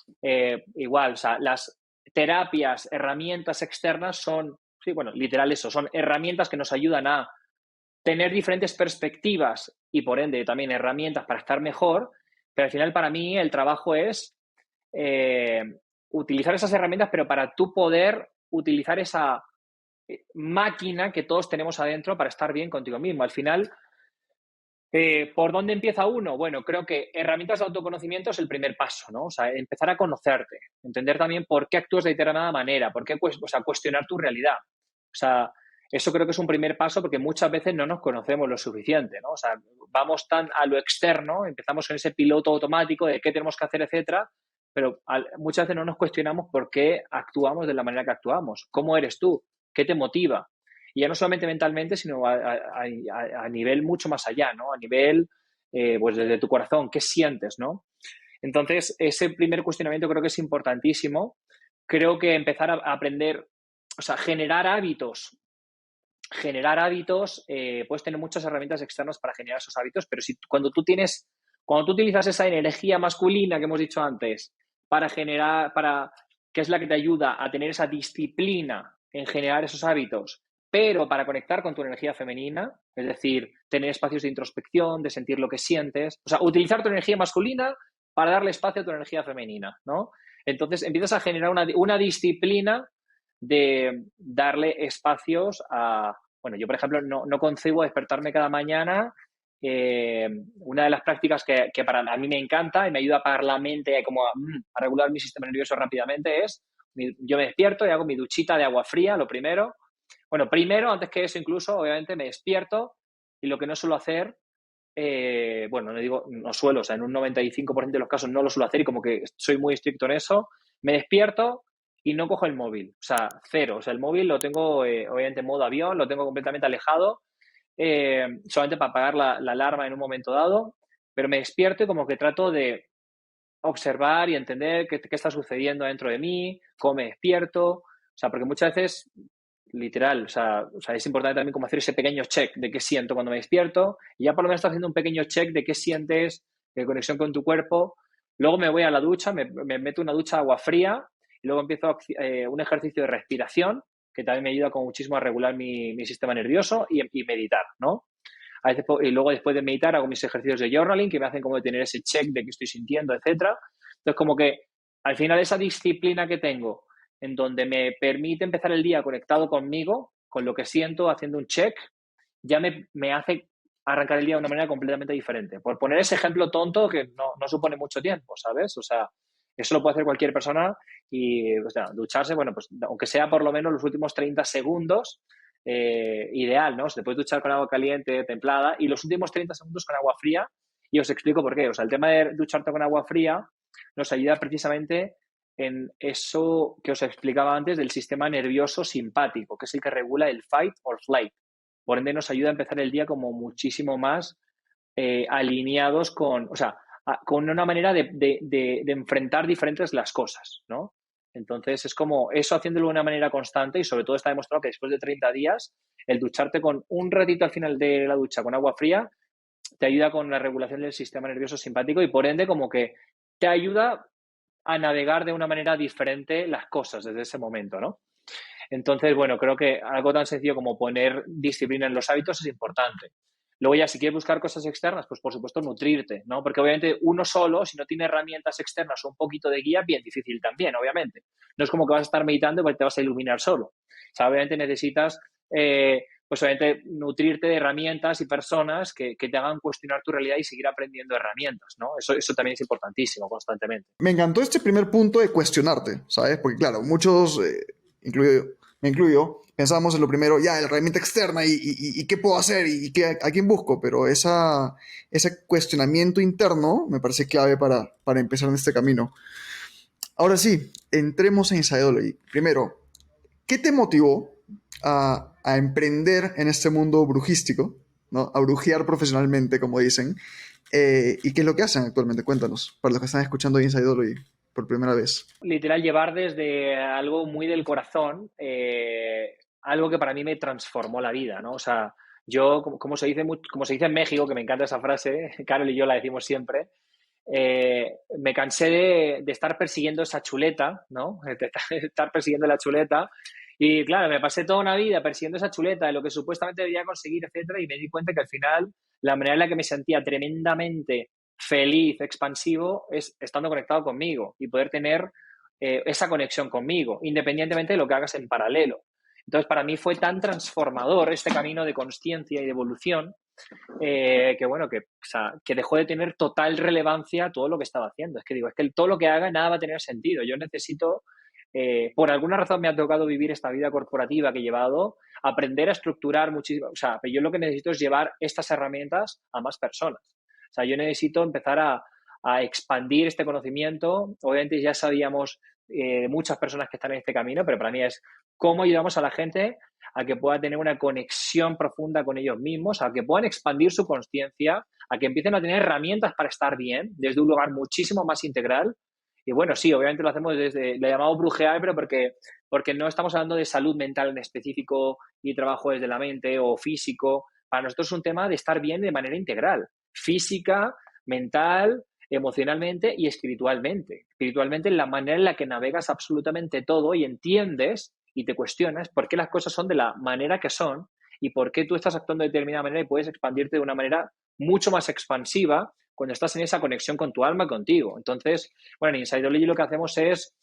igual, o sea, las terapias, herramientas externas son, sí, bueno, literal eso, son herramientas que nos ayudan a tener diferentes perspectivas y por ende también herramientas para estar mejor, pero al final para mí el trabajo es eh, utilizar esas herramientas, pero para tú poder utilizar esa máquina que todos tenemos adentro para estar bien contigo mismo. Al final, ¿por dónde empieza uno? Bueno, creo que herramientas de autoconocimiento es el primer paso, ¿no? O sea, empezar a conocerte, entender también por qué actúas de determinada manera, por qué, o sea, cuestionar tu realidad. O sea, eso creo que es un primer paso porque muchas veces no nos conocemos lo suficiente, ¿no? O sea, vamos tan a lo externo, empezamos con ese piloto automático de qué tenemos que hacer, etcétera, pero muchas veces no nos cuestionamos por qué actuamos de la manera que actuamos. ¿Cómo eres tú? ¿Qué te motiva? Y ya no solamente mentalmente, sino a nivel mucho más allá, ¿no? A nivel, pues desde tu corazón, ¿qué sientes, no? Entonces, ese primer cuestionamiento creo que es importantísimo. Creo que empezar a aprender, o sea, generar hábitos, puedes tener muchas herramientas externas para generar esos hábitos, pero cuando tú utilizas esa energía masculina que hemos dicho antes para generar, que es la que te ayuda a tener esa disciplina en generar esos hábitos, pero para conectar con tu energía femenina, es decir, tener espacios de introspección, de sentir lo que sientes, o sea, utilizar tu energía masculina para darle espacio a tu energía femenina, ¿no? Entonces empiezas a generar una disciplina de darle espacios a... Bueno, yo, por ejemplo, no concibo despertarme cada mañana. Una de las prácticas que para a mí me encanta y me ayuda a apagar la mente como a regular mi sistema nervioso rápidamente es, yo me despierto y hago mi duchita de agua fría, lo primero. Bueno, primero, antes que eso incluso, obviamente me despierto y lo que no suelo hacer, bueno, no digo, no suelo, o sea, en un 95% de los casos no lo suelo hacer y como que soy muy estricto en eso, me despierto y no cojo el móvil, o sea, cero, o sea, el móvil lo tengo obviamente en modo avión, lo tengo completamente alejado, solamente para apagar la alarma en un momento dado, pero me despierto y como que trato de observar y entender qué está sucediendo dentro de mí, cómo me despierto, o sea, porque muchas veces, literal, o sea, es importante también como hacer ese pequeño check de qué siento cuando me despierto y ya por lo menos estás haciendo un pequeño check de qué sientes, de conexión con tu cuerpo. Luego me voy a la ducha, me meto una ducha de agua fría y luego empiezo un ejercicio de respiración que también me ayuda como muchísimo a regular mi sistema nervioso y meditar, ¿no? A veces, y luego después de meditar hago mis ejercicios de journaling que me hacen como tener ese check de qué estoy sintiendo, etcétera. Entonces, como que al final esa disciplina que tengo en donde me permite empezar el día conectado conmigo, con lo que siento, haciendo un check, ya me hace arrancar el día de una manera completamente diferente. Por poner ese ejemplo tonto que no supone mucho tiempo, ¿sabes? O sea, eso lo puede hacer cualquier persona y, o sea, ducharse, bueno, pues aunque sea por lo menos los últimos 30 segundos, ideal, ¿no? Se puede duchar con agua caliente, templada, y los últimos 30 segundos con agua fría, y os explico por qué. O sea, el tema de ducharte con agua fría nos ayuda precisamente en eso que os explicaba antes del sistema nervioso simpático, que es el que regula el fight or flight. Por ende, nos ayuda a empezar el día como muchísimo más alineados con, o sea, con una manera de enfrentar diferentes las cosas, ¿no? Entonces, es como eso haciéndolo de una manera constante y sobre todo está demostrado que después de 30 días, el ducharte con un ratito al final de la ducha con agua fría te ayuda con la regulación del sistema nervioso simpático y por ende como que te ayuda a navegar de una manera diferente las cosas desde ese momento, ¿no? Entonces, bueno, creo que algo tan sencillo como poner disciplina en los hábitos es importante. Luego ya, si quieres buscar cosas externas, pues por supuesto nutrirte, ¿no? Porque obviamente uno solo, si no tiene herramientas externas o un poquito de guía, bien difícil también, obviamente. No es como que vas a estar meditando y te vas a iluminar solo. O sea, obviamente necesitas, pues obviamente nutrirte de herramientas y personas que te hagan cuestionar tu realidad y seguir aprendiendo herramientas, ¿no? Eso también es importantísimo constantemente. Me encantó este primer punto de cuestionarte, ¿sabes? Porque claro, muchos, me incluyo, pensamos en lo primero, ya, la herramienta externa y qué puedo hacer y a quién busco, pero ese cuestionamiento interno me parece clave para empezar en este camino. Ahora sí, entremos en Insideology. Primero, ¿qué te motivó a emprender en este mundo brujístico, ¿no? A brujear profesionalmente, como dicen? ¿Y qué es lo que hacen actualmente? Cuéntanos, para los que están escuchando Insideology por primera vez. Literal, llevar desde algo muy del corazón, algo que para mí me transformó la vida, ¿no? O sea, yo, como se dice en México, que me encanta esa frase, Carol y yo la decimos siempre, me cansé de estar persiguiendo esa chuleta, ¿no? De estar persiguiendo la chuleta. Y claro, me pasé toda una vida persiguiendo esa chuleta de lo que supuestamente debía conseguir, etcétera, y me di cuenta que al final la manera en la que me sentía tremendamente feliz, expansivo, es estando conectado conmigo y poder tener esa conexión conmigo, independientemente de lo que hagas en paralelo. Entonces, para mí fue tan transformador este camino de consciencia y de evolución que bueno, o sea, que dejó de tener total relevancia todo lo que estaba haciendo. Es que digo, es que todo lo que haga nada va a tener sentido. Yo necesito, por alguna razón me ha tocado vivir esta vida corporativa que he llevado, aprender a estructurar muchísimo. O sea, yo lo que necesito es llevar estas herramientas a más personas. O sea, yo necesito empezar a expandir este conocimiento. Obviamente ya sabíamos muchas personas que están en este camino, pero para mí es cómo ayudamos a la gente a que pueda tener una conexión profunda con ellos mismos, a que puedan expandir su consciencia, a que empiecen a tener herramientas para estar bien desde un lugar muchísimo más integral. Y bueno, sí, obviamente lo hacemos desde, le llamamos brujear, pero porque no estamos hablando de salud mental en específico y trabajo desde la mente o físico. Para nosotros es un tema de estar bien de manera integral, física, mental, emocionalmente y espiritualmente. Espiritualmente, en la manera en la que navegas absolutamente todo y entiendes y te cuestionas por qué las cosas son de la manera que son y por qué tú estás actuando de determinada manera y puedes expandirte de una manera mucho más expansiva cuando estás en esa conexión con tu alma y contigo. Entonces, bueno, en Insideology lo que hacemos es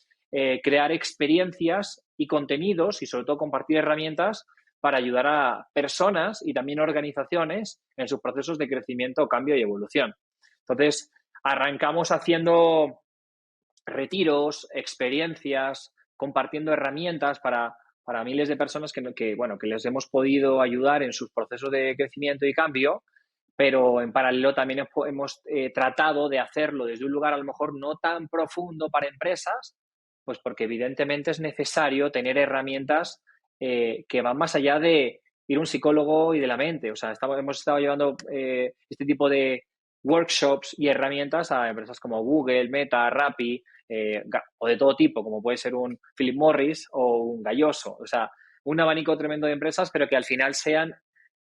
crear experiencias y contenidos y sobre todo compartir herramientas para ayudar a personas y también organizaciones en sus procesos de crecimiento, cambio y evolución. Entonces, arrancamos haciendo retiros, experiencias, compartiendo herramientas para miles de personas que les hemos podido ayudar en sus procesos de crecimiento y cambio, pero en paralelo también hemos tratado de hacerlo desde un lugar a lo mejor no tan profundo para empresas, pues porque evidentemente es necesario tener herramientas que van más allá de ir a un psicólogo y de la mente. O sea, hemos estado llevando este tipo de workshops y herramientas a empresas como Google, Meta, Rappi, o de todo tipo, como puede ser un Philip Morris o un Galloso. O sea, un abanico tremendo de empresas, pero que al final sean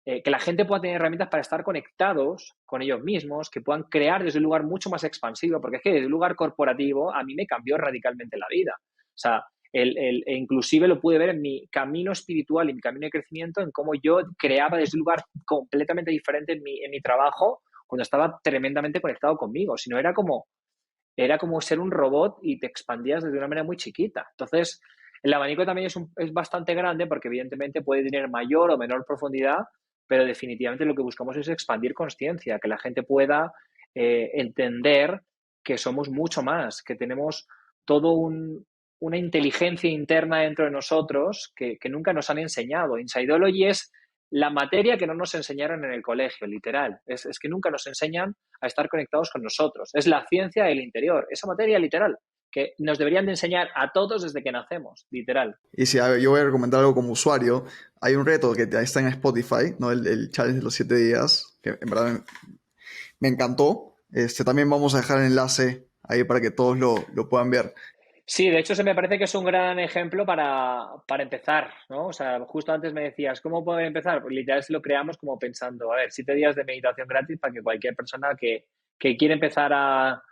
que la gente pueda tener herramientas para estar conectados con ellos mismos, que puedan crear desde un lugar mucho más expansivo, porque es que desde un lugar corporativo a mí me cambió radicalmente la vida. O sea, E inclusive lo pude ver en mi camino espiritual y mi camino de crecimiento, en cómo yo creaba desde un lugar completamente diferente en mi trabajo cuando estaba tremendamente conectado conmigo. Si no, era como ser un robot y te expandías desde una manera muy chiquita. Entonces, el abanico también es bastante grande porque evidentemente puede tener mayor o menor profundidad, pero definitivamente lo que buscamos es expandir consciencia, que la gente pueda entender que somos mucho más, que tenemos todo una inteligencia interna dentro de nosotros que nunca nos han enseñado. Insideology es la materia que no nos enseñaron en el colegio, literal. Es que nunca nos enseñan a estar conectados con nosotros. Es la ciencia del interior, esa materia literal, que nos deberían de enseñar a todos desde que nacemos, literal. Y si yo voy a recomendar algo como usuario, hay un reto que está en Spotify, ¿no? El challenge de los 7 días, que en verdad me encantó. También vamos a dejar el enlace ahí para que todos lo puedan ver. Sí, de hecho, se me parece que es un gran ejemplo para empezar, ¿no? O sea, justo antes me decías, ¿cómo poder empezar? Pues literal lo creamos como pensando, a ver, 7 días de meditación gratis para que cualquier persona que quiere empezar a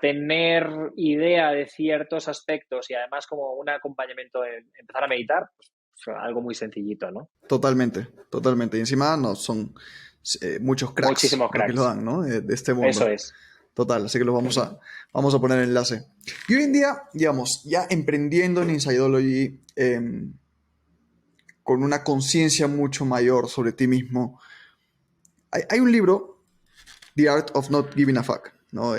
tener idea de ciertos aspectos y además como un acompañamiento en empezar a meditar, pues algo muy sencillito, ¿no? Totalmente, totalmente. Y encima no, son muchos cracks Muchísimos los que lo cracks. dan, ¿no? De este Eso mundo. es. Total, así que vamos a poner el enlace. Y hoy en día, digamos, ya emprendiendo en Insideology, con una conciencia mucho mayor sobre ti mismo, hay un libro, The Art of Not Giving a Fuck, ¿no?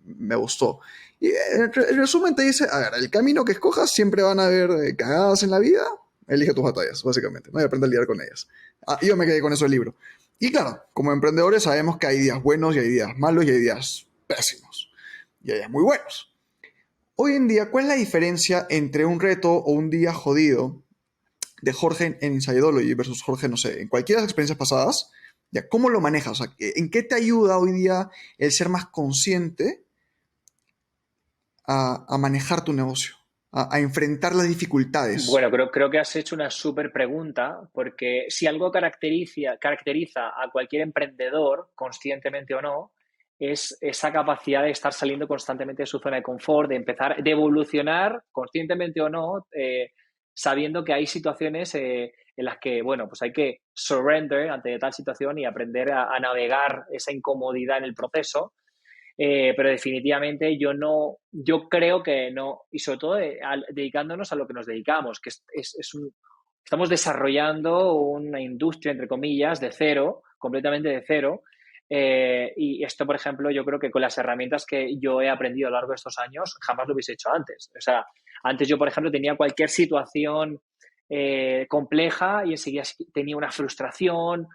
Me gustó. Y el resumen te dice, a ver, el camino que escojas siempre van a haber cagadas en la vida, elige tus batallas, básicamente, ¿no? Y aprende a lidiar con ellas. Yo me quedé con eso del libro. Y claro, como emprendedores sabemos que hay días buenos y hay días malos y hay días pésimos. Y hay días muy buenos. Hoy en día, ¿cuál es la diferencia entre un reto o un día jodido de Jorge en Insideology versus Jorge, no sé, en cualquiera de las experiencias pasadas? Ya, ¿cómo lo manejas? O sea, ¿en qué te ayuda hoy día el ser más consciente a manejar tu negocio, a enfrentar las dificultades? Bueno, creo que has hecho una súper pregunta, porque si algo caracteriza a cualquier emprendedor, conscientemente o no, es esa capacidad de estar saliendo constantemente de su zona de confort, de empezar, de evolucionar, conscientemente o no, sabiendo que hay situaciones en las que, bueno, pues hay que surrender ante tal situación y aprender a navegar esa incomodidad en el proceso. Pero definitivamente yo creo que no, y sobre todo dedicándonos a lo que nos dedicamos, que estamos desarrollando una industria, entre comillas, de cero, completamente de cero. Y esto, por ejemplo, yo creo que con las herramientas que yo he aprendido a lo largo de estos años, jamás lo hubiese hecho antes. O sea, antes yo, por ejemplo, tenía cualquier situación compleja y enseguida tenía una frustración.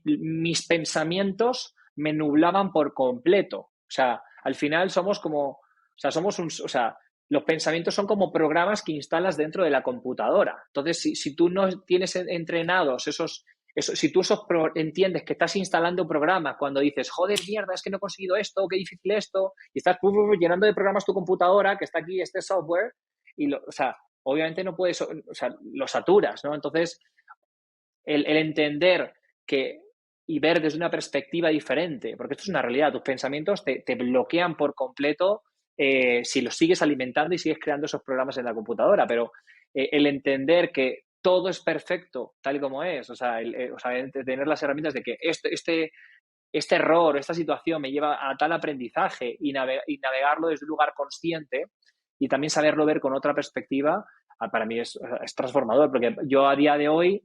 Mis pensamientos me nublaban por completo. O sea, al final somos como, o sea, o sea, los pensamientos son como programas que instalas dentro de la computadora. Entonces, si tú no tienes entrenados si tú entiendes que estás instalando programas cuando dices, joder, mierda, es que no he conseguido esto, qué difícil esto, y estás llenando de programas tu computadora, que está aquí este software, o sea, obviamente no puedes, o sea, lo saturas, ¿no? Entonces, el entender que y ver desde una perspectiva diferente, porque esto es una realidad, tus pensamientos te bloquean por completo si los sigues alimentando y sigues creando esos programas en la computadora, pero el entender que todo es perfecto tal y como es, o sea, tener las herramientas de que este error, esta situación me lleva a tal aprendizaje y navegarlo desde un lugar consciente y también saberlo ver con otra perspectiva, para mí es transformador, porque yo a día de hoy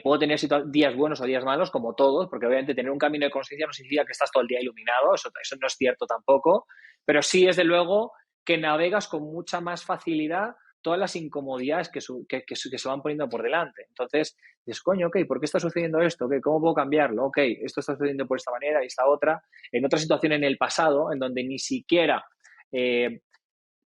puedo tener días buenos o días malos, como todos, porque obviamente tener un camino de conciencia no significa que estás todo el día iluminado, eso no es cierto tampoco, pero sí, desde luego, que navegas con mucha más facilidad todas las incomodidades que se van poniendo por delante. Entonces, dices, coño, ok, ¿por qué está sucediendo esto? Okay, ¿cómo puedo cambiarlo? Ok, esto está sucediendo por esta manera y esta otra. En otra situación en el pasado, en donde ni siquiera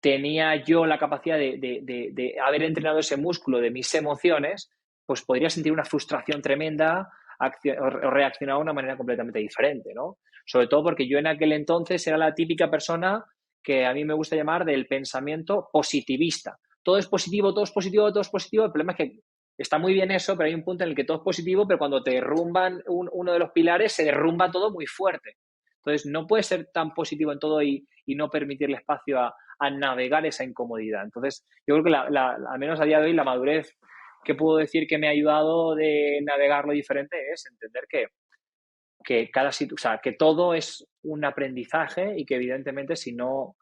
tenía yo la capacidad de haber entrenado ese músculo de mis emociones, pues podría sentir una frustración tremenda o reaccionar de una manera completamente diferente, ¿no? Sobre todo porque yo en aquel entonces era la típica persona que a mí me gusta llamar del pensamiento positivista. Todo es positivo, todo es positivo, todo es positivo. El problema es que está muy bien eso, pero hay un punto en el que todo es positivo, pero cuando te derrumban uno de los pilares, se derrumba todo muy fuerte. Entonces, no puedes ser tan positivo en todo y no permitirle espacio a a navegar esa incomodidad. Entonces, yo creo que al menos a día de hoy la madurez que puedo decir que me ha ayudado de navegar lo diferente es entender o sea, que todo es un aprendizaje y que evidentemente si no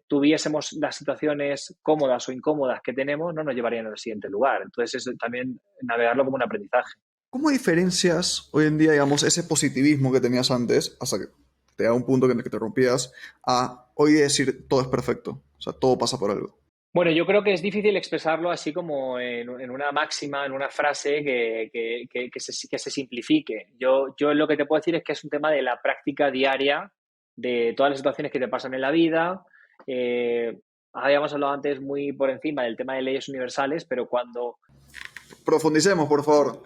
tuviésemos las situaciones cómodas o incómodas que tenemos, no nos llevarían al siguiente lugar. Entonces es también navegarlo como un aprendizaje. ¿Cómo diferencias hoy en día, digamos, ese positivismo que tenías antes, hasta que te da un punto en el que te rompías, a hoy decir todo es perfecto? O sea, todo pasa por algo. Bueno, yo creo que es difícil expresarlo así como en una máxima, en una frase que se simplifique. Yo lo que te puedo decir es que es un tema de la práctica diaria de todas las situaciones que te pasan en la vida. Habíamos hablado antes muy por encima del tema de leyes universales, pero cuando Profundicemos, por favor.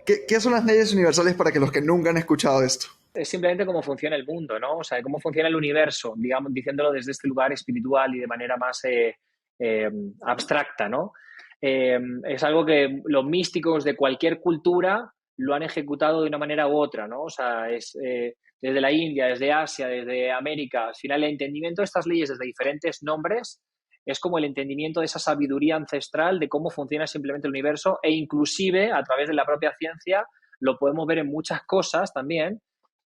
¿Qué son las leyes universales para que los que nunca han escuchado esto? es simplemente cómo funciona el mundo, ¿no? O sea, cómo funciona el universo, digamos, diciéndolo desde este lugar espiritual y de manera más eh, abstracta, ¿no? Es algo que los místicos de cualquier cultura lo han ejecutado de una manera u otra, ¿no? O sea, desde la India, desde Asia, desde América. Al final, el entendimiento de estas leyes desde diferentes nombres es como el entendimiento de esa sabiduría ancestral de cómo funciona simplemente el universo e inclusive a través de la propia ciencia lo podemos ver en muchas cosas también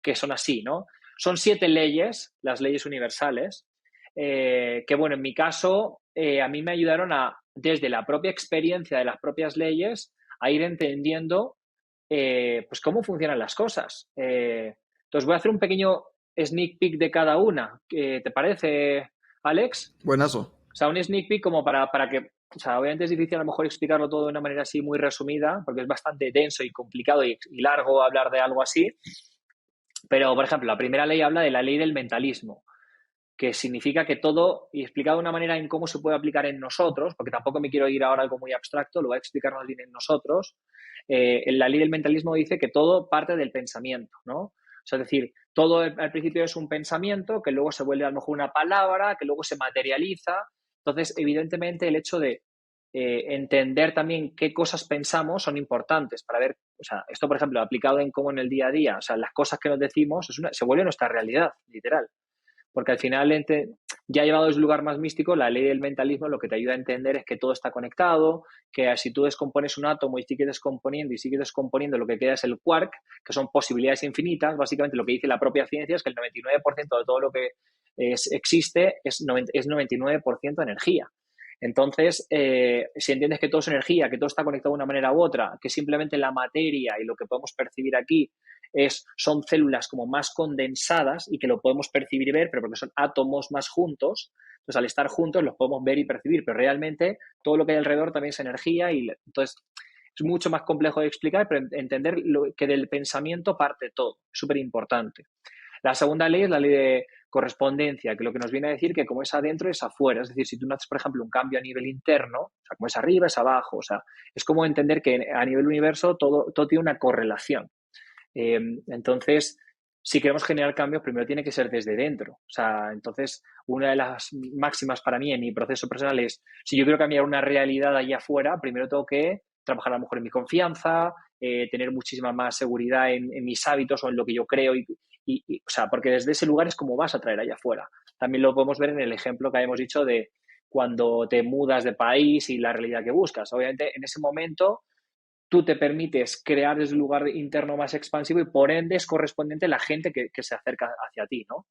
que son así, ¿no? Son 7 leyes, las leyes universales, que bueno, en mi caso, a mí me ayudaron desde la propia experiencia de las propias leyes, a ir entendiendo pues cómo funcionan las cosas. Entonces voy a hacer un pequeño sneak peek de cada una. ¿Te parece, Alex? Buenazo. O sea, un sneak peek como para que, o sea, obviamente es difícil a lo mejor explicarlo todo de una manera así muy resumida, porque es bastante denso y complicado y largo hablar de algo así. Pero, por ejemplo, la primera ley habla de la ley del mentalismo, que significa que todo, y explicado de una manera en cómo se puede aplicar en nosotros, porque tampoco me quiero ir ahora a algo muy abstracto, lo voy a explicar más bien en nosotros. La ley del mentalismo dice que todo parte del pensamiento, ¿no? O sea, es decir, todo al principio es un pensamiento que luego se vuelve a lo mejor una palabra, que luego se materializa. Entonces, evidentemente, el hecho de entender también qué cosas pensamos son importantes para ver, o sea, esto, por ejemplo, aplicado en cómo en el día a día, o sea, las cosas que nos decimos se vuelve nuestra realidad, literal. Porque al final, ya llevado desde un lugar más místico, la ley del mentalismo lo que te ayuda a entender es que todo está conectado, que si tú descompones un átomo y sigues descomponiendo, lo que queda es el quark, que son posibilidades infinitas. Básicamente lo que dice la propia ciencia es que el 99% de todo lo que existe es 99% energía. Entonces, si entiendes que todo es energía, que todo está conectado de una manera u otra, que simplemente la materia y lo que podemos percibir aquí son células como más condensadas y que lo podemos percibir y ver, pero porque son átomos más juntos, entonces al estar juntos los podemos ver y percibir, pero realmente todo lo que hay alrededor también es energía y entonces es mucho más complejo de explicar, pero entender que del pensamiento parte todo, es súper importante. La segunda ley es la ley de correspondencia, que lo que nos viene a decir que como es adentro es afuera. Es decir, si tú haces, por ejemplo, un cambio a nivel interno, o sea, como es arriba es abajo, o sea, es como entender que a nivel universo todo tiene una correlación. Entonces, si queremos generar cambios, primero tiene que ser desde dentro. O sea, entonces, una de las máximas para mí en mi proceso personal es, si yo quiero cambiar una realidad allá afuera, primero tengo que trabajar a lo mejor en mi confianza, tener muchísima más seguridad en mis hábitos o en lo que yo creo o sea, porque desde ese lugar es como vas a traer allá afuera. También lo podemos ver en el ejemplo que habíamos dicho de cuando te mudas de país y la realidad que buscas. Obviamente, en ese momento tú te permites crear desde un lugar interno más expansivo y por ende es correspondiente la gente que se acerca hacia ti, ¿no?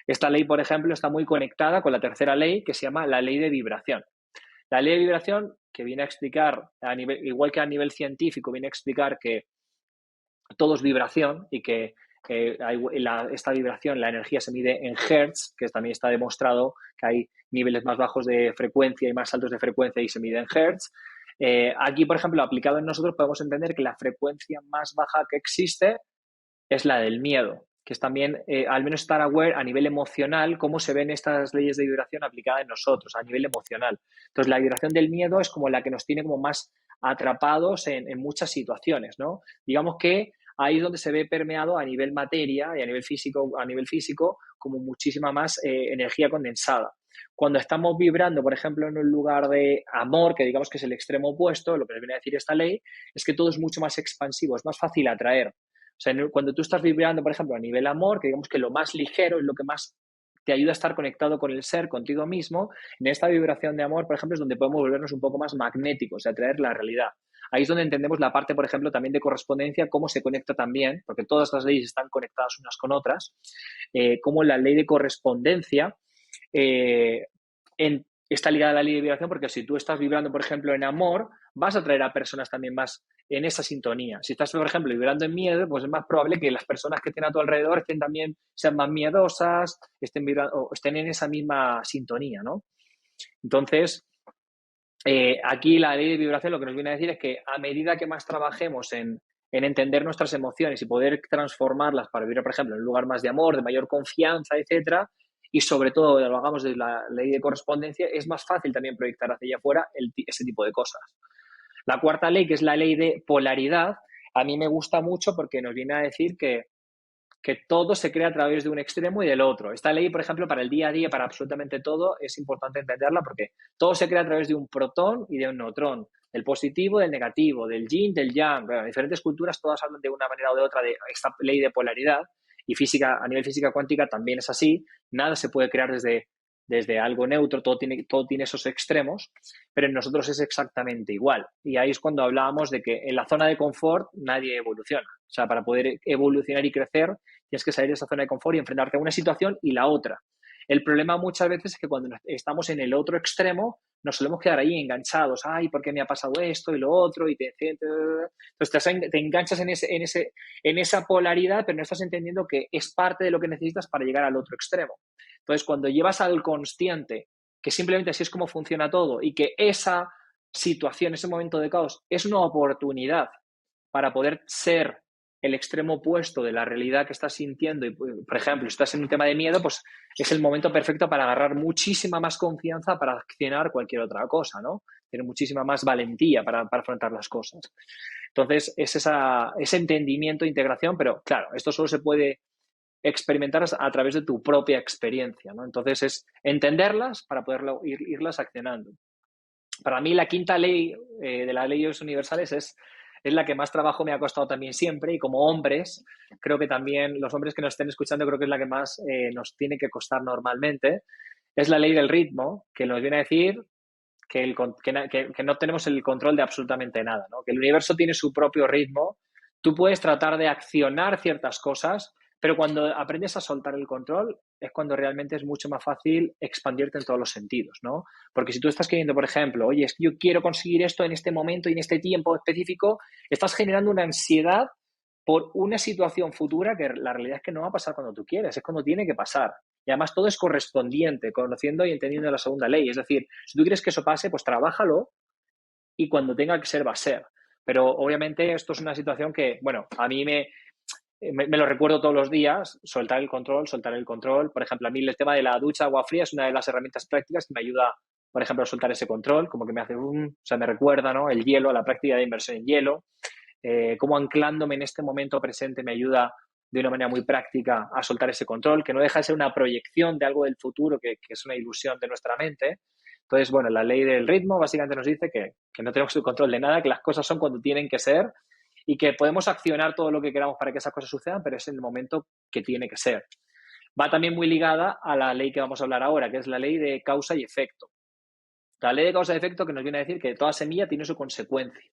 Esta ley, por ejemplo, está muy conectada con la tercera ley que se llama la ley de vibración. La ley de vibración, que viene a explicar, igual que a nivel científico, viene a explicar que todo es vibración y que esta vibración, la energía se mide en hertz, que también está demostrado que hay niveles más bajos de frecuencia y más altos de frecuencia y se mide en hertz. Aquí, por ejemplo, aplicado en nosotros, podemos entender que la frecuencia más baja que existe es la del miedo, que es también, al menos estar aware a nivel emocional, cómo se ven estas leyes de vibración aplicadas en nosotros, a nivel emocional. Entonces, la vibración del miedo es como la que nos tiene como más atrapados en muchas situaciones, ¿no? Digamos que ahí es donde se ve permeado a nivel materia y a nivel físico como muchísima más energía condensada. Cuando estamos vibrando, por ejemplo, en un lugar de amor, que digamos que es el extremo opuesto, lo que nos viene a decir esta ley, es que todo es mucho más expansivo, es más fácil atraer. O sea, cuando tú estás vibrando, por ejemplo, a nivel amor, que digamos que lo más ligero es lo que más te ayuda a estar conectado con el ser, contigo mismo. En esta vibración de amor, por ejemplo, es donde podemos volvernos un poco más magnéticos y atraer la realidad. Ahí es donde entendemos la parte, por ejemplo, también de correspondencia, cómo se conecta también, porque todas las leyes están conectadas unas con otras, cómo la ley de correspondencia está ligada a la ley de vibración, porque si tú estás vibrando, por ejemplo, en amor, vas a atraer a personas también más en esa sintonía. Si estás, por ejemplo, vibrando en miedo, pues es más probable que las personas que estén a tu alrededor estén también, sean más miedosas, estén vibrando, o estén en esa misma sintonía, ¿no? Entonces, aquí la ley de vibración lo que nos viene a decir es que a medida que más trabajemos en entender nuestras emociones y poder transformarlas para vivir, por ejemplo, en un lugar más de amor, de mayor confianza, etcétera, y sobre todo lo hagamos de la ley de correspondencia, es más fácil también proyectar hacia allá afuera ese tipo de cosas. La cuarta ley, que es la ley de polaridad, a mí me gusta mucho porque nos viene a decir que todo se crea a través de un extremo y del otro. Esta ley, por ejemplo, para el día a día, para absolutamente todo, es importante entenderla porque todo se crea a través de un protón y de un neutrón, del positivo, del negativo, del yin, del yang. Bueno, diferentes culturas todas hablan de una manera o de otra de esta ley de polaridad, y física, a nivel física cuántica también es así. Nada se puede crear desde algo neutro, todo tiene esos extremos, pero en nosotros es exactamente igual. Y ahí es cuando hablábamos de que en la zona de confort nadie evoluciona. O sea, para poder evolucionar y crecer, tienes que salir de esa zona de confort y enfrentarte a una situación y la otra. El problema muchas veces es que cuando estamos en el otro extremo, nos solemos quedar ahí enganchados. Ay, ¿por qué me ha pasado esto y lo otro? Y entonces te enganchas en esa polaridad, pero no estás entendiendo que es parte de lo que necesitas para llegar al otro extremo. Entonces, cuando llevas al consciente que simplemente así es como funciona todo y que esa situación, ese momento de caos, es una oportunidad para poder ser el extremo opuesto de la realidad que estás sintiendo, y, por ejemplo, si estás en un tema de miedo, pues es el momento perfecto para agarrar muchísima más confianza para accionar cualquier otra cosa, ¿no? Tener muchísima más valentía para afrontar las cosas. Entonces, es ese entendimiento, integración, pero claro, esto solo se puede experimentar a través de tu propia experiencia, ¿no? Entonces, es entenderlas para poder irlas accionando. Para mí, la quinta ley de las leyes universales es la que más trabajo me ha costado también siempre, y como hombres, creo que también los hombres que nos estén escuchando, creo que es la que más nos tiene que costar normalmente, es la ley del ritmo, que nos viene a decir que no tenemos el control de absolutamente nada, ¿no? Que el universo tiene su propio ritmo. Tú puedes tratar de accionar ciertas cosas, pero cuando aprendes a soltar el control es cuando realmente es mucho más fácil expandirte en todos los sentidos, ¿no? Porque si tú estás queriendo, por ejemplo, oye, es que yo quiero conseguir esto en este momento y en este tiempo específico, estás generando una ansiedad por una situación futura que la realidad es que no va a pasar cuando tú quieres, es cuando tiene que pasar. Y además todo es correspondiente, conociendo y entendiendo la segunda ley. Es decir, si tú quieres que eso pase, pues trabájalo y cuando tenga que ser, va a ser. Pero obviamente esto es una situación que, bueno, a mí me lo recuerdo todos los días, soltar el control. Por ejemplo, a mí el tema de la ducha agua fría es una de las herramientas prácticas que me ayuda, por ejemplo, a soltar ese control, como que me hace o sea, me recuerda, ¿no? El hielo, la práctica de inmersión en hielo, cómo anclándome en este momento presente me ayuda de una manera muy práctica a soltar ese control, que no deja de ser una proyección de algo del futuro, que es una ilusión de nuestra mente. Entonces, bueno, la ley del ritmo básicamente nos dice que no tenemos el control de nada, que las cosas son cuando tienen que ser y que podemos accionar todo lo que queramos para que esas cosas sucedan, pero es en el momento que tiene que ser. Va también muy ligada a la ley que vamos a hablar ahora, que es la ley de causa y efecto. La ley de causa y efecto que nos viene a decir que toda semilla tiene su consecuencia.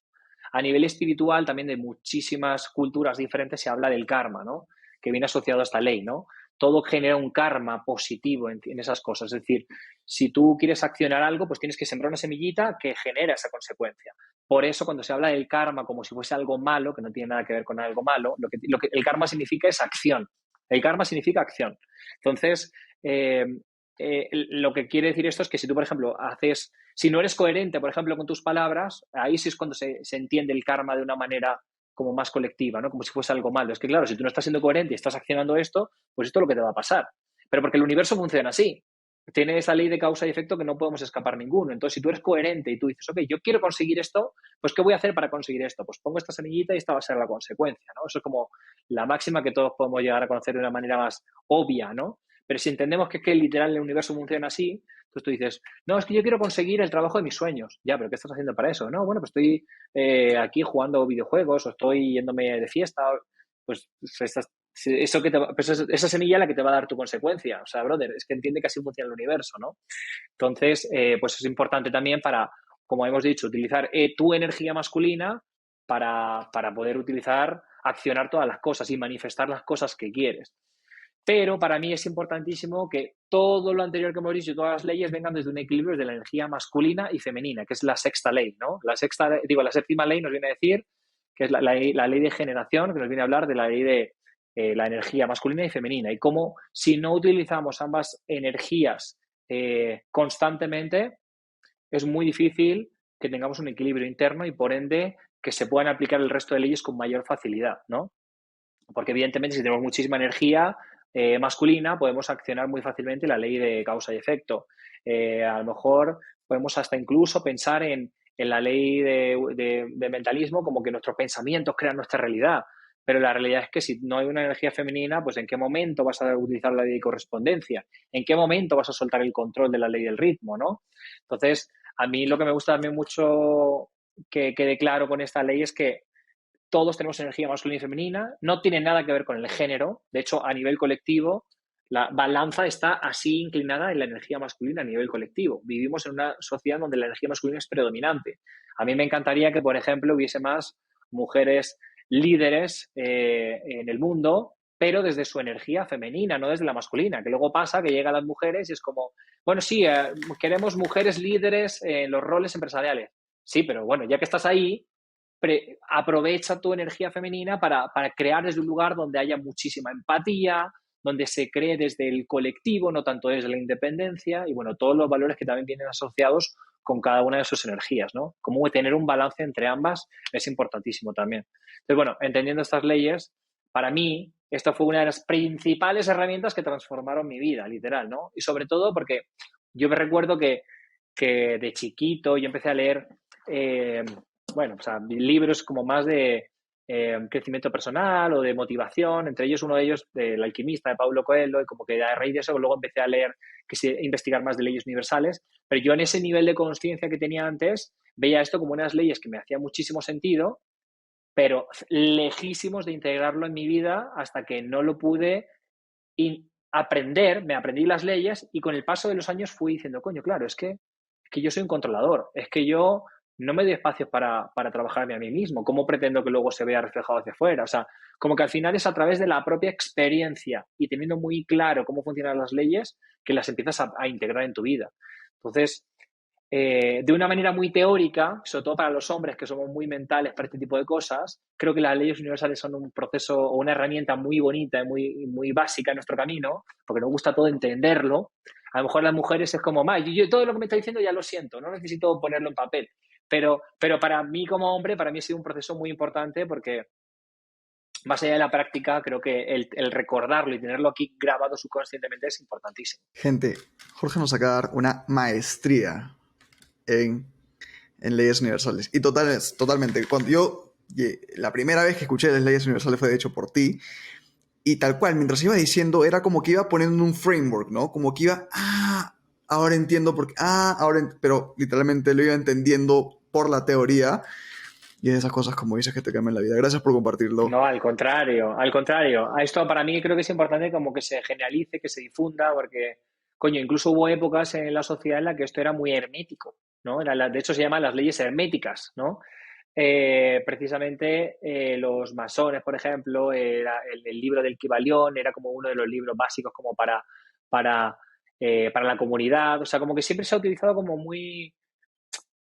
A nivel espiritual, también de muchísimas culturas diferentes, se habla del karma, ¿no? Que viene asociado a esta ley, ¿no? Todo genera un karma positivo en esas cosas. Es decir, si tú quieres accionar algo, pues tienes que sembrar una semillita que genera esa consecuencia. Por eso, cuando se habla del karma como si fuese algo malo, que no tiene nada que ver con algo malo, lo que el karma significa es acción. El karma significa acción. Entonces, lo que quiere decir esto es que si tú, por ejemplo, si no eres coherente, por ejemplo, con tus palabras, ahí sí es cuando se entiende el karma de una manera como más colectiva, ¿no? Como si fuese algo malo. Es que, claro, si tú no estás siendo coherente y estás accionando esto, pues esto es lo que te va a pasar. Pero porque el universo funciona así. Tiene esa ley de causa y efecto que no podemos escapar ninguno. Entonces, si tú eres coherente y tú dices, ok, yo quiero conseguir esto, pues ¿qué voy a hacer para conseguir esto? Pues pongo esta semillita y esta va a ser la consecuencia, ¿no? Eso es como la máxima que todos podemos llegar a conocer de una manera más obvia, ¿no? Pero si entendemos que literal el universo funciona así, pues tú dices, no, es que yo quiero conseguir el trabajo de mis sueños. Ya, pero ¿qué estás haciendo para eso? No, bueno, pues estoy aquí jugando videojuegos o estoy yéndome de fiesta. Pues Pues esa semilla es la que te va a dar tu consecuencia. O sea, brother, es que entiende que así funciona el universo, ¿no? Entonces, pues es importante también para, como hemos dicho, utilizar tu energía masculina para poder accionar todas las cosas y manifestar las cosas que quieres. Pero para mí es importantísimo que todo lo anterior que hemos dicho, todas las leyes vengan desde un equilibrio de la energía masculina y femenina, que es la sexta ley, ¿no? La séptima ley nos viene a decir que es la ley de generación, que nos viene a hablar de la ley de la energía masculina y femenina. Y cómo si no utilizamos ambas energías constantemente, es muy difícil que tengamos un equilibrio interno y por ende que se puedan aplicar el resto de leyes con mayor facilidad, ¿no? Porque evidentemente si tenemos muchísima energía masculina podemos accionar muy fácilmente la ley de causa y efecto. A lo mejor podemos hasta incluso pensar en la ley de mentalismo como que nuestros pensamientos crean nuestra realidad. Pero la realidad es que si no hay una energía femenina, pues ¿en qué momento vas a utilizar la ley de correspondencia? ¿En qué momento vas a soltar el control de la ley del ritmo, ¿no? Entonces, a mí lo que me gusta también mucho que quede claro con esta ley es que todos tenemos energía masculina y femenina, no tiene nada que ver con el género, de hecho a nivel colectivo la balanza está así inclinada en la energía masculina a nivel colectivo. Vivimos en una sociedad donde la energía masculina es predominante. A mí me encantaría que, por ejemplo, hubiese más mujeres líderes en el mundo, pero desde su energía femenina, no desde la masculina, que luego pasa que llegan las mujeres y es como, bueno, sí, queremos mujeres líderes en los roles empresariales. Sí, pero bueno, ya que estás ahí, aprovecha tu energía femenina para crear desde un lugar donde haya muchísima empatía, donde se cree desde el colectivo, no tanto desde la independencia, y bueno, todos los valores que también vienen asociados con cada una de sus energías, ¿no? Cómo tener un balance entre ambas es importantísimo también. Entonces, bueno, entendiendo estas leyes, para mí, esta fue una de las principales herramientas que transformaron mi vida, literal, ¿no? Y sobre todo porque yo me recuerdo que de chiquito yo empecé a leer bueno, o sea, libros como más de crecimiento personal o de motivación, entre ellos uno de ellos, El alquimista, de Paulo Coelho, y como que a raíz de eso luego empecé a leer, investigar más de leyes universales, pero yo en ese nivel de conciencia que tenía antes, veía esto como unas leyes que me hacían muchísimo sentido, pero lejísimos de integrarlo en mi vida hasta que no lo pude aprender, me aprendí las leyes y con el paso de los años fui diciendo, coño, claro, es que yo soy un controlador, es que yo no me doy espacio para trabajarme a mí mismo. ¿Cómo pretendo que luego se vea reflejado hacia afuera? O sea, como que al final es a través de la propia experiencia y teniendo muy claro cómo funcionan las leyes que las empiezas a integrar en tu vida. Entonces, de una manera muy teórica, sobre todo para los hombres que somos muy mentales para este tipo de cosas, creo que las leyes universales son un proceso o una herramienta muy bonita y muy básica en nuestro camino, porque nos gusta todo entenderlo. A lo mejor las mujeres es como, yo todo lo que me está diciendo ya lo siento, no necesito ponerlo en papel. Pero para mí como hombre, para mí ha sido un proceso muy importante porque más allá de la práctica, creo que el recordarlo y tenerlo aquí grabado subconscientemente es importantísimo. Gente, Jorge nos acaba de dar una maestría en, en leyes universales. Y totalmente. Cuando la primera vez que escuché las leyes universales fue de hecho por ti. Y tal cual, mientras iba diciendo, era como que iba poniendo un framework, ¿no? Como que iba, ahora entiendo por qué, pero literalmente lo iba entendiendo por la teoría. Y es de esas cosas, como dices, que te cambian la vida. Gracias por compartirlo. No, al contrario, al contrario. A esto para mí creo que es importante como que se generalice, que se difunda, porque, coño, incluso hubo épocas en la sociedad en la que esto era muy hermético, ¿no? De hecho, se llaman las leyes herméticas, ¿no? Precisamente los masones, por ejemplo, el libro del Kybalión era como uno de los libros básicos como para, para la comunidad. O sea, como que siempre se ha utilizado como muy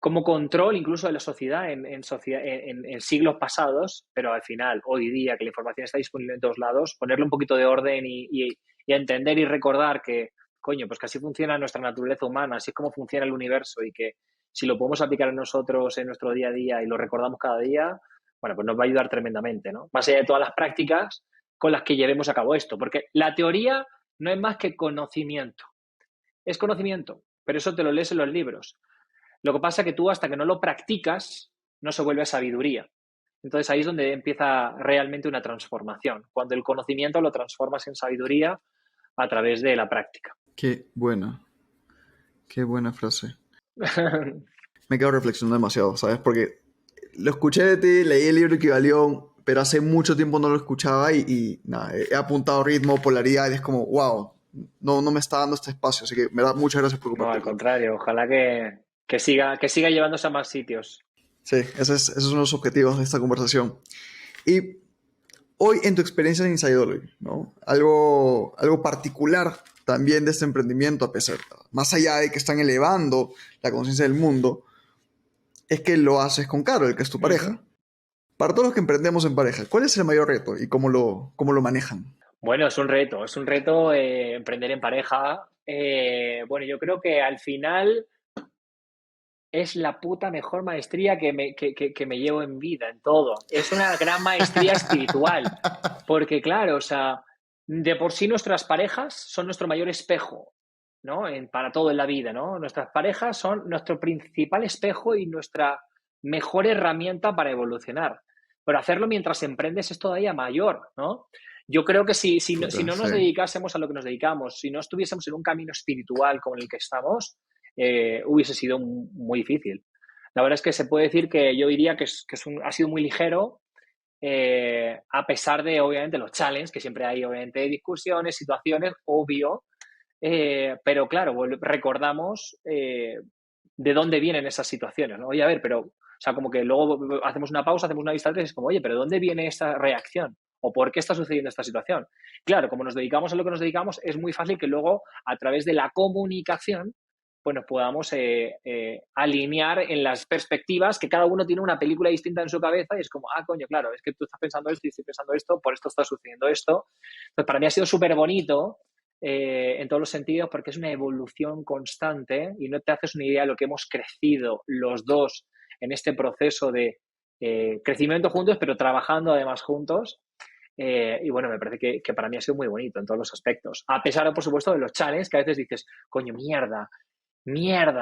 como control incluso de la sociedad en siglos pasados, pero al final, hoy día, que la información está disponible en todos lados, ponerle un poquito de orden y entender y recordar que, coño, pues que así funciona nuestra naturaleza humana, así es como funciona el universo y que si lo podemos aplicar en nosotros en nuestro día a día y lo recordamos cada día, bueno, pues nos va a ayudar tremendamente, ¿no? Más allá de todas las prácticas con las que llevemos a cabo esto, porque la teoría no es más que conocimiento, es conocimiento, pero eso te lo lees en los libros. Lo que pasa es que tú hasta que no lo practicas no se vuelve sabiduría. Entonces ahí es donde empieza realmente una transformación, cuando el conocimiento lo transformas en sabiduría a través de la práctica. Qué buena frase. Me quedo reflexionando demasiado, ¿sabes? Porque lo escuché de ti, leí el libro Equivalión, pero hace mucho tiempo no lo escuchaba y nada, he apuntado ritmo, polaridad y es como, wow, no me está dando este espacio, así que me da muchas gracias por No, al compartirlo. contrario, ojalá que siga llevándose a más sitios. Sí, ese es uno de los objetivos de esta conversación. Y hoy en tu experiencia en Insidology, ¿no? Algo particular también de este emprendimiento, a pesar, más allá de que están elevando la conciencia del mundo, es que lo haces con Carol, que es tu Ujú. pareja. Para todos los que emprendemos en pareja, ¿cuál es el mayor reto y cómo lo manejan? Bueno, es un reto emprender en pareja. Bueno, yo creo que al final es la puta mejor maestría que me llevo en vida, en todo. Es una gran maestría espiritual, porque claro, o sea, de por sí nuestras parejas son nuestro mayor espejo, ¿no? Para todo en la vida, ¿no? Nuestras parejas son nuestro principal espejo y nuestra mejor herramienta para evolucionar. Pero hacerlo mientras emprendes es todavía mayor, ¿no? Yo creo que si no Sí. nos dedicásemos a lo que nos dedicamos, si no estuviésemos en un camino espiritual como el que estamos, hubiese sido muy difícil. La verdad es que se puede decir que yo diría que ha sido muy ligero, a pesar de, obviamente, los challenges, que siempre hay, obviamente, discusiones, situaciones, obvio, pero claro, recordamos de dónde vienen esas situaciones, ¿no? Oye, a ver, pero, o sea, como que luego hacemos una pausa, hacemos una vista atrás y es como, oye, pero ¿dónde viene esta reacción? ¿O por qué está sucediendo esta situación? Claro, como nos dedicamos a lo que nos dedicamos, es muy fácil que luego, a través de la comunicación, pues nos podamos alinear en las perspectivas, que cada uno tiene una película distinta en su cabeza y es como, ah, coño, claro, es que tú estás pensando esto y estoy pensando esto, por esto está sucediendo esto. Entonces, para mí ha sido súper bonito en todos los sentidos porque es una evolución constante y no te haces una idea de lo que hemos crecido los dos en este proceso de crecimiento juntos, pero trabajando además juntos. Y bueno, me parece que para mí ha sido muy bonito en todos los aspectos. A pesar, por supuesto, de los challenges que a veces dices, coño, mierda,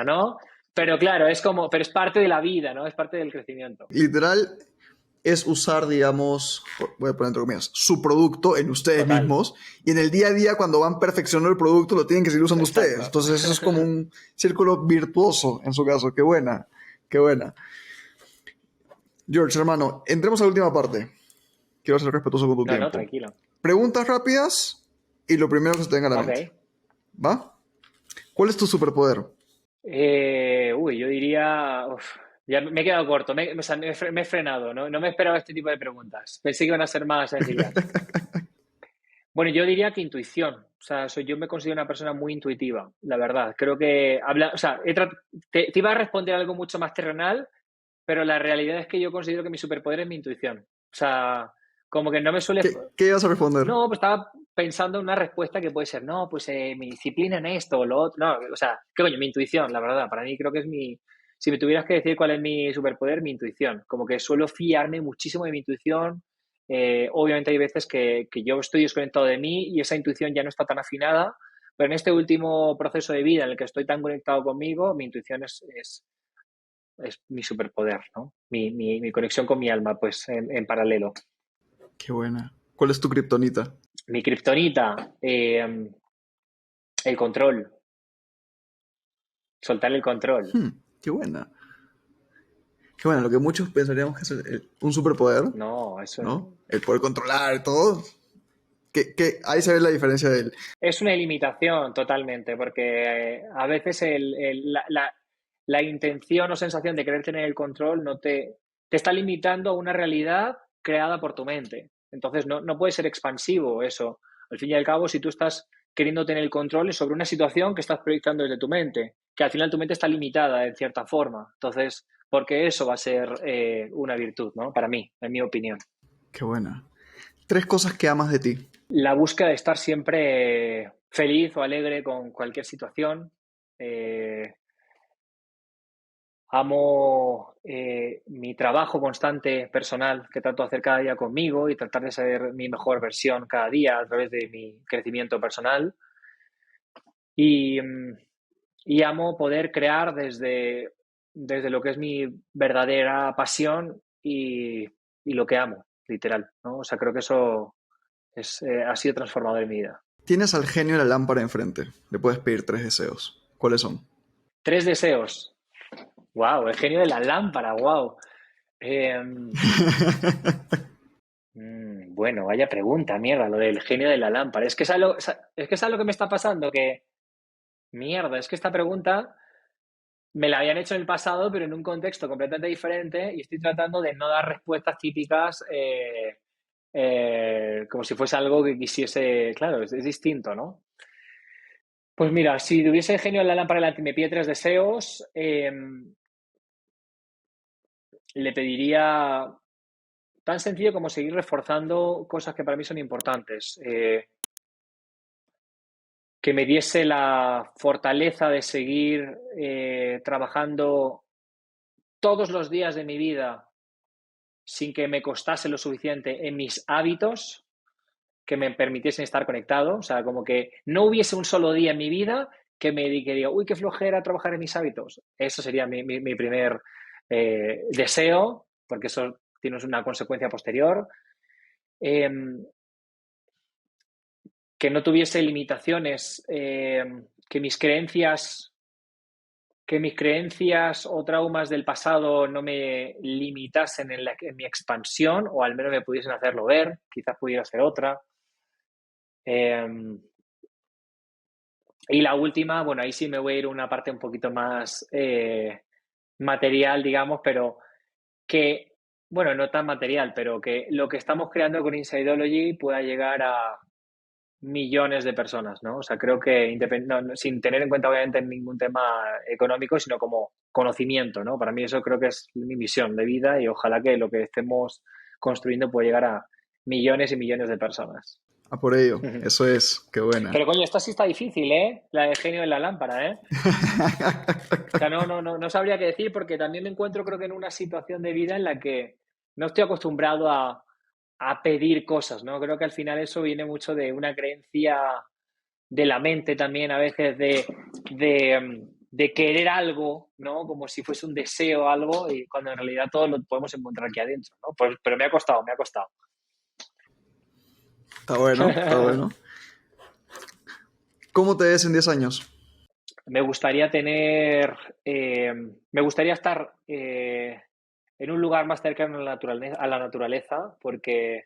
¿no? Pero claro, pero es parte de la vida, ¿no? Es parte del crecimiento. Literal es usar, digamos, voy a poner entre comillas, su producto en ustedes Total. mismos y en el día a día cuando van perfeccionando el producto lo tienen que seguir usando ustedes. Exacto. Entonces eso es como un círculo virtuoso en su caso. Qué buena, qué buena. George, hermano, entremos a la última parte. Quiero ser respetuoso con tu No, no, tiempo. tranquilo. Preguntas rápidas y lo primero que se te venga a la mente. Ok. ¿Va? ¿Cuál es tu superpoder? Yo diría. Ya me he quedado corto, o sea, me he frenado, ¿no? No me esperaba este tipo de preguntas. Pensé que iban a ser más sencillas. Bueno, yo diría que intuición. O sea, yo me considero una persona muy intuitiva, la verdad. Creo que o sea, te iba a responder algo mucho más terrenal, pero la realidad es que yo considero que mi superpoder es mi intuición. O sea, como que no me suele. ¿Qué ibas a responder? No, pues estaba pensando en una respuesta que puede ser, no, pues mi disciplina en esto o lo otro. No, o sea, qué coño, mi intuición, la verdad. Para mí creo que es mi. Si me tuvieras que decir cuál es mi superpoder, mi intuición. Como que suelo fiarme muchísimo de mi intuición. Obviamente hay veces que yo estoy desconectado de mí y esa intuición ya no está tan afinada, pero en este último proceso de vida en el que estoy tan conectado conmigo, mi intuición es mi superpoder, ¿no? Mi conexión con mi alma, pues en paralelo. Qué buena. ¿Cuál es tu kriptonita? Mi kriptonita, el control, soltar el control. Qué buena. Qué buena. Lo que muchos pensaríamos que es un superpoder, No, ¿no? El poder controlar todo. Que ahí se ve la diferencia de él. es una limitación totalmente, porque a veces la intención o sensación de querer tener el control no te está limitando a una realidad creada por tu mente. Entonces no puede ser expansivo eso. Al fin y al cabo, si tú estás queriendo tener el control es sobre una situación que estás proyectando desde tu mente, que al final tu mente está limitada en cierta forma. Entonces, porque eso va a ser una virtud, ¿no? Para mí, en mi opinión. Qué buena. Tres cosas que amas de ti. La búsqueda de estar siempre feliz o alegre con cualquier situación. Eh, Amo mi trabajo constante personal que trato de hacer cada día conmigo y tratar de ser mi mejor versión cada día a través de mi crecimiento personal. Y, y amo poder crear desde lo que es mi verdadera pasión y lo que amo, literal, ¿no? O sea, creo que eso ha sido transformador en mi vida. Tienes al genio de la lámpara enfrente. Le puedes pedir tres deseos. ¿Cuáles son? 3 deseos. Wow, el genio de la lámpara, wow. Bueno, vaya pregunta, mierda, lo del genio de la lámpara. Es que es algo que me está pasando, que, mierda, es que esta pregunta me la habían hecho en el pasado, pero en un contexto completamente diferente y estoy tratando de no dar respuestas típicas como si fuese algo que quisiese, claro, es distinto, ¿no? Pues mira, si tuviese el genio de la lámpara delante y me pide 3 deseos, le pediría tan sencillo como seguir reforzando cosas que para mí son importantes. Que me diese la fortaleza de seguir trabajando todos los días de mi vida sin que me costase lo suficiente en mis hábitos que me permitiesen estar conectado. O sea, como que no hubiese un solo día en mi vida que diga, uy, qué flojera trabajar en mis hábitos. Eso sería mi primer deseo, porque eso tiene una consecuencia posterior. Eh, que no tuviese limitaciones, que mis creencias o traumas del pasado no me limitasen en mi expansión, o al menos me pudiesen hacerlo ver, quizás pudiera ser otra. Y la última, bueno, ahí sí me voy a ir a una parte un poquito más material, digamos, pero que, bueno, no tan material, pero que lo que estamos creando con Insideology pueda llegar a millones de personas, ¿no? O sea, creo que sin tener en cuenta obviamente ningún tema económico, sino como conocimiento, ¿no? Para mí eso creo que es mi misión de vida y ojalá que lo que estemos construyendo pueda llegar a millones y millones de personas. A por ello, eso es, qué buena. Pero coño, esta sí está difícil, ¿eh? La del genio de la lámpara, ¿eh? O sea, no sabría qué decir porque también me encuentro creo que en una situación de vida en la que no estoy acostumbrado a pedir cosas, ¿no? Creo que al final eso viene mucho de una creencia de la mente también, a veces de querer algo, ¿no? Como si fuese un deseo o algo, y cuando en realidad todo lo podemos encontrar aquí adentro, ¿no? Pues, pero me ha costado. Está bueno, está bueno. ¿Cómo te ves en 10 años? Me gustaría estar en un lugar más cercano a la naturaleza, porque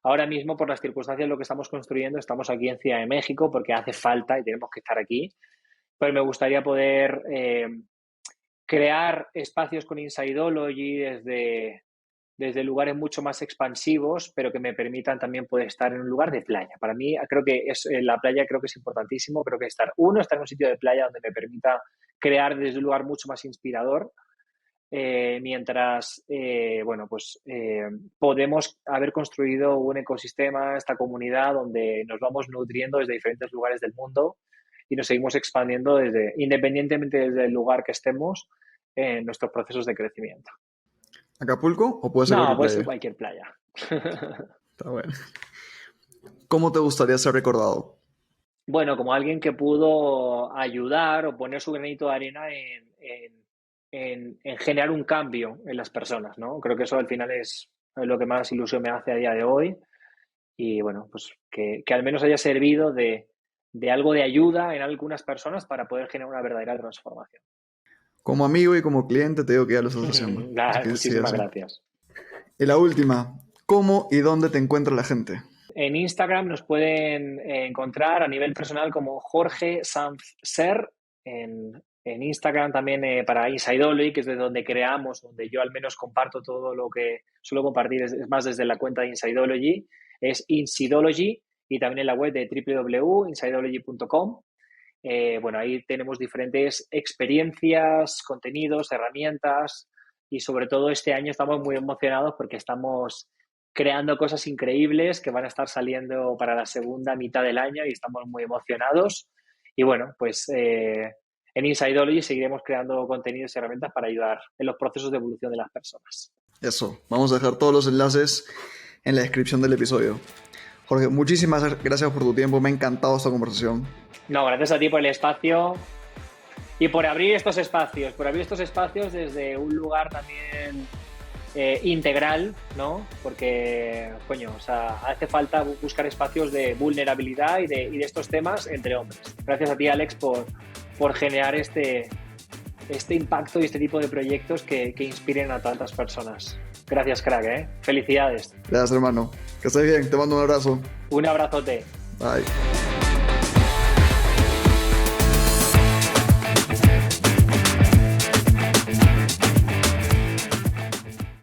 ahora mismo, por las circunstancias de lo que estamos construyendo, estamos aquí en Ciudad de México porque hace falta y tenemos que estar aquí. Pero me gustaría poder crear espacios con Insideology desde lugares mucho más expansivos, pero que me permitan también poder estar en un lugar de playa. Para mí, creo que la playa creo que es importantísimo. Creo que estar en un sitio de playa donde me permita crear desde un lugar mucho más inspirador. Mientras podemos haber construido un ecosistema, esta comunidad donde nos vamos nutriendo desde diferentes lugares del mundo y nos seguimos expandiendo independientemente desde el lugar que estemos en nuestros procesos de crecimiento. ¿Acapulco o puede ser No, cualquier puede ser playa? cualquier playa. Está bueno. ¿Cómo te gustaría ser recordado? Bueno, como alguien que pudo ayudar o poner su granito de arena en generar un cambio en las personas, ¿no? Creo que eso al final es lo que más ilusión me hace a día de hoy. Y bueno, pues que al menos haya servido de algo de ayuda en algunas personas para poder generar una verdadera transformación. Como amigo y como cliente te digo que ya lo estás haciendo. Así que sigue Muchísimas así. gracias. Y la última, ¿cómo y dónde te encuentra la gente? En Instagram nos pueden encontrar a nivel personal como Jorge Sanz Ser. En Instagram también para Insideology, que es de donde creamos, donde yo al menos comparto todo lo que suelo compartir, es más desde la cuenta de Insideology, es Insideology, y también en la web de www.insideology.com. Bueno, ahí tenemos diferentes experiencias, contenidos, herramientas, y sobre todo este año estamos muy emocionados porque estamos creando cosas increíbles que van a estar saliendo para la segunda mitad del año y estamos muy emocionados. Y bueno, pues en Insideology seguiremos creando contenidos y herramientas para ayudar en los procesos de evolución de las personas. Eso, vamos a dejar todos los enlaces en la descripción del episodio. Jorge, muchísimas gracias por tu tiempo, me ha encantado esta conversación. No, gracias a ti por el espacio y por abrir estos espacios, desde un lugar también integral, ¿no? Porque, coño, o sea, hace falta buscar espacios de vulnerabilidad y de estos temas entre hombres. Gracias a ti, Alex, por generar este impacto y este tipo de proyectos que inspiren a tantas personas. Gracias, crack, ¿eh? Felicidades. Gracias, hermano. Que estés bien. Te mando un abrazo. Un abrazote. Bye.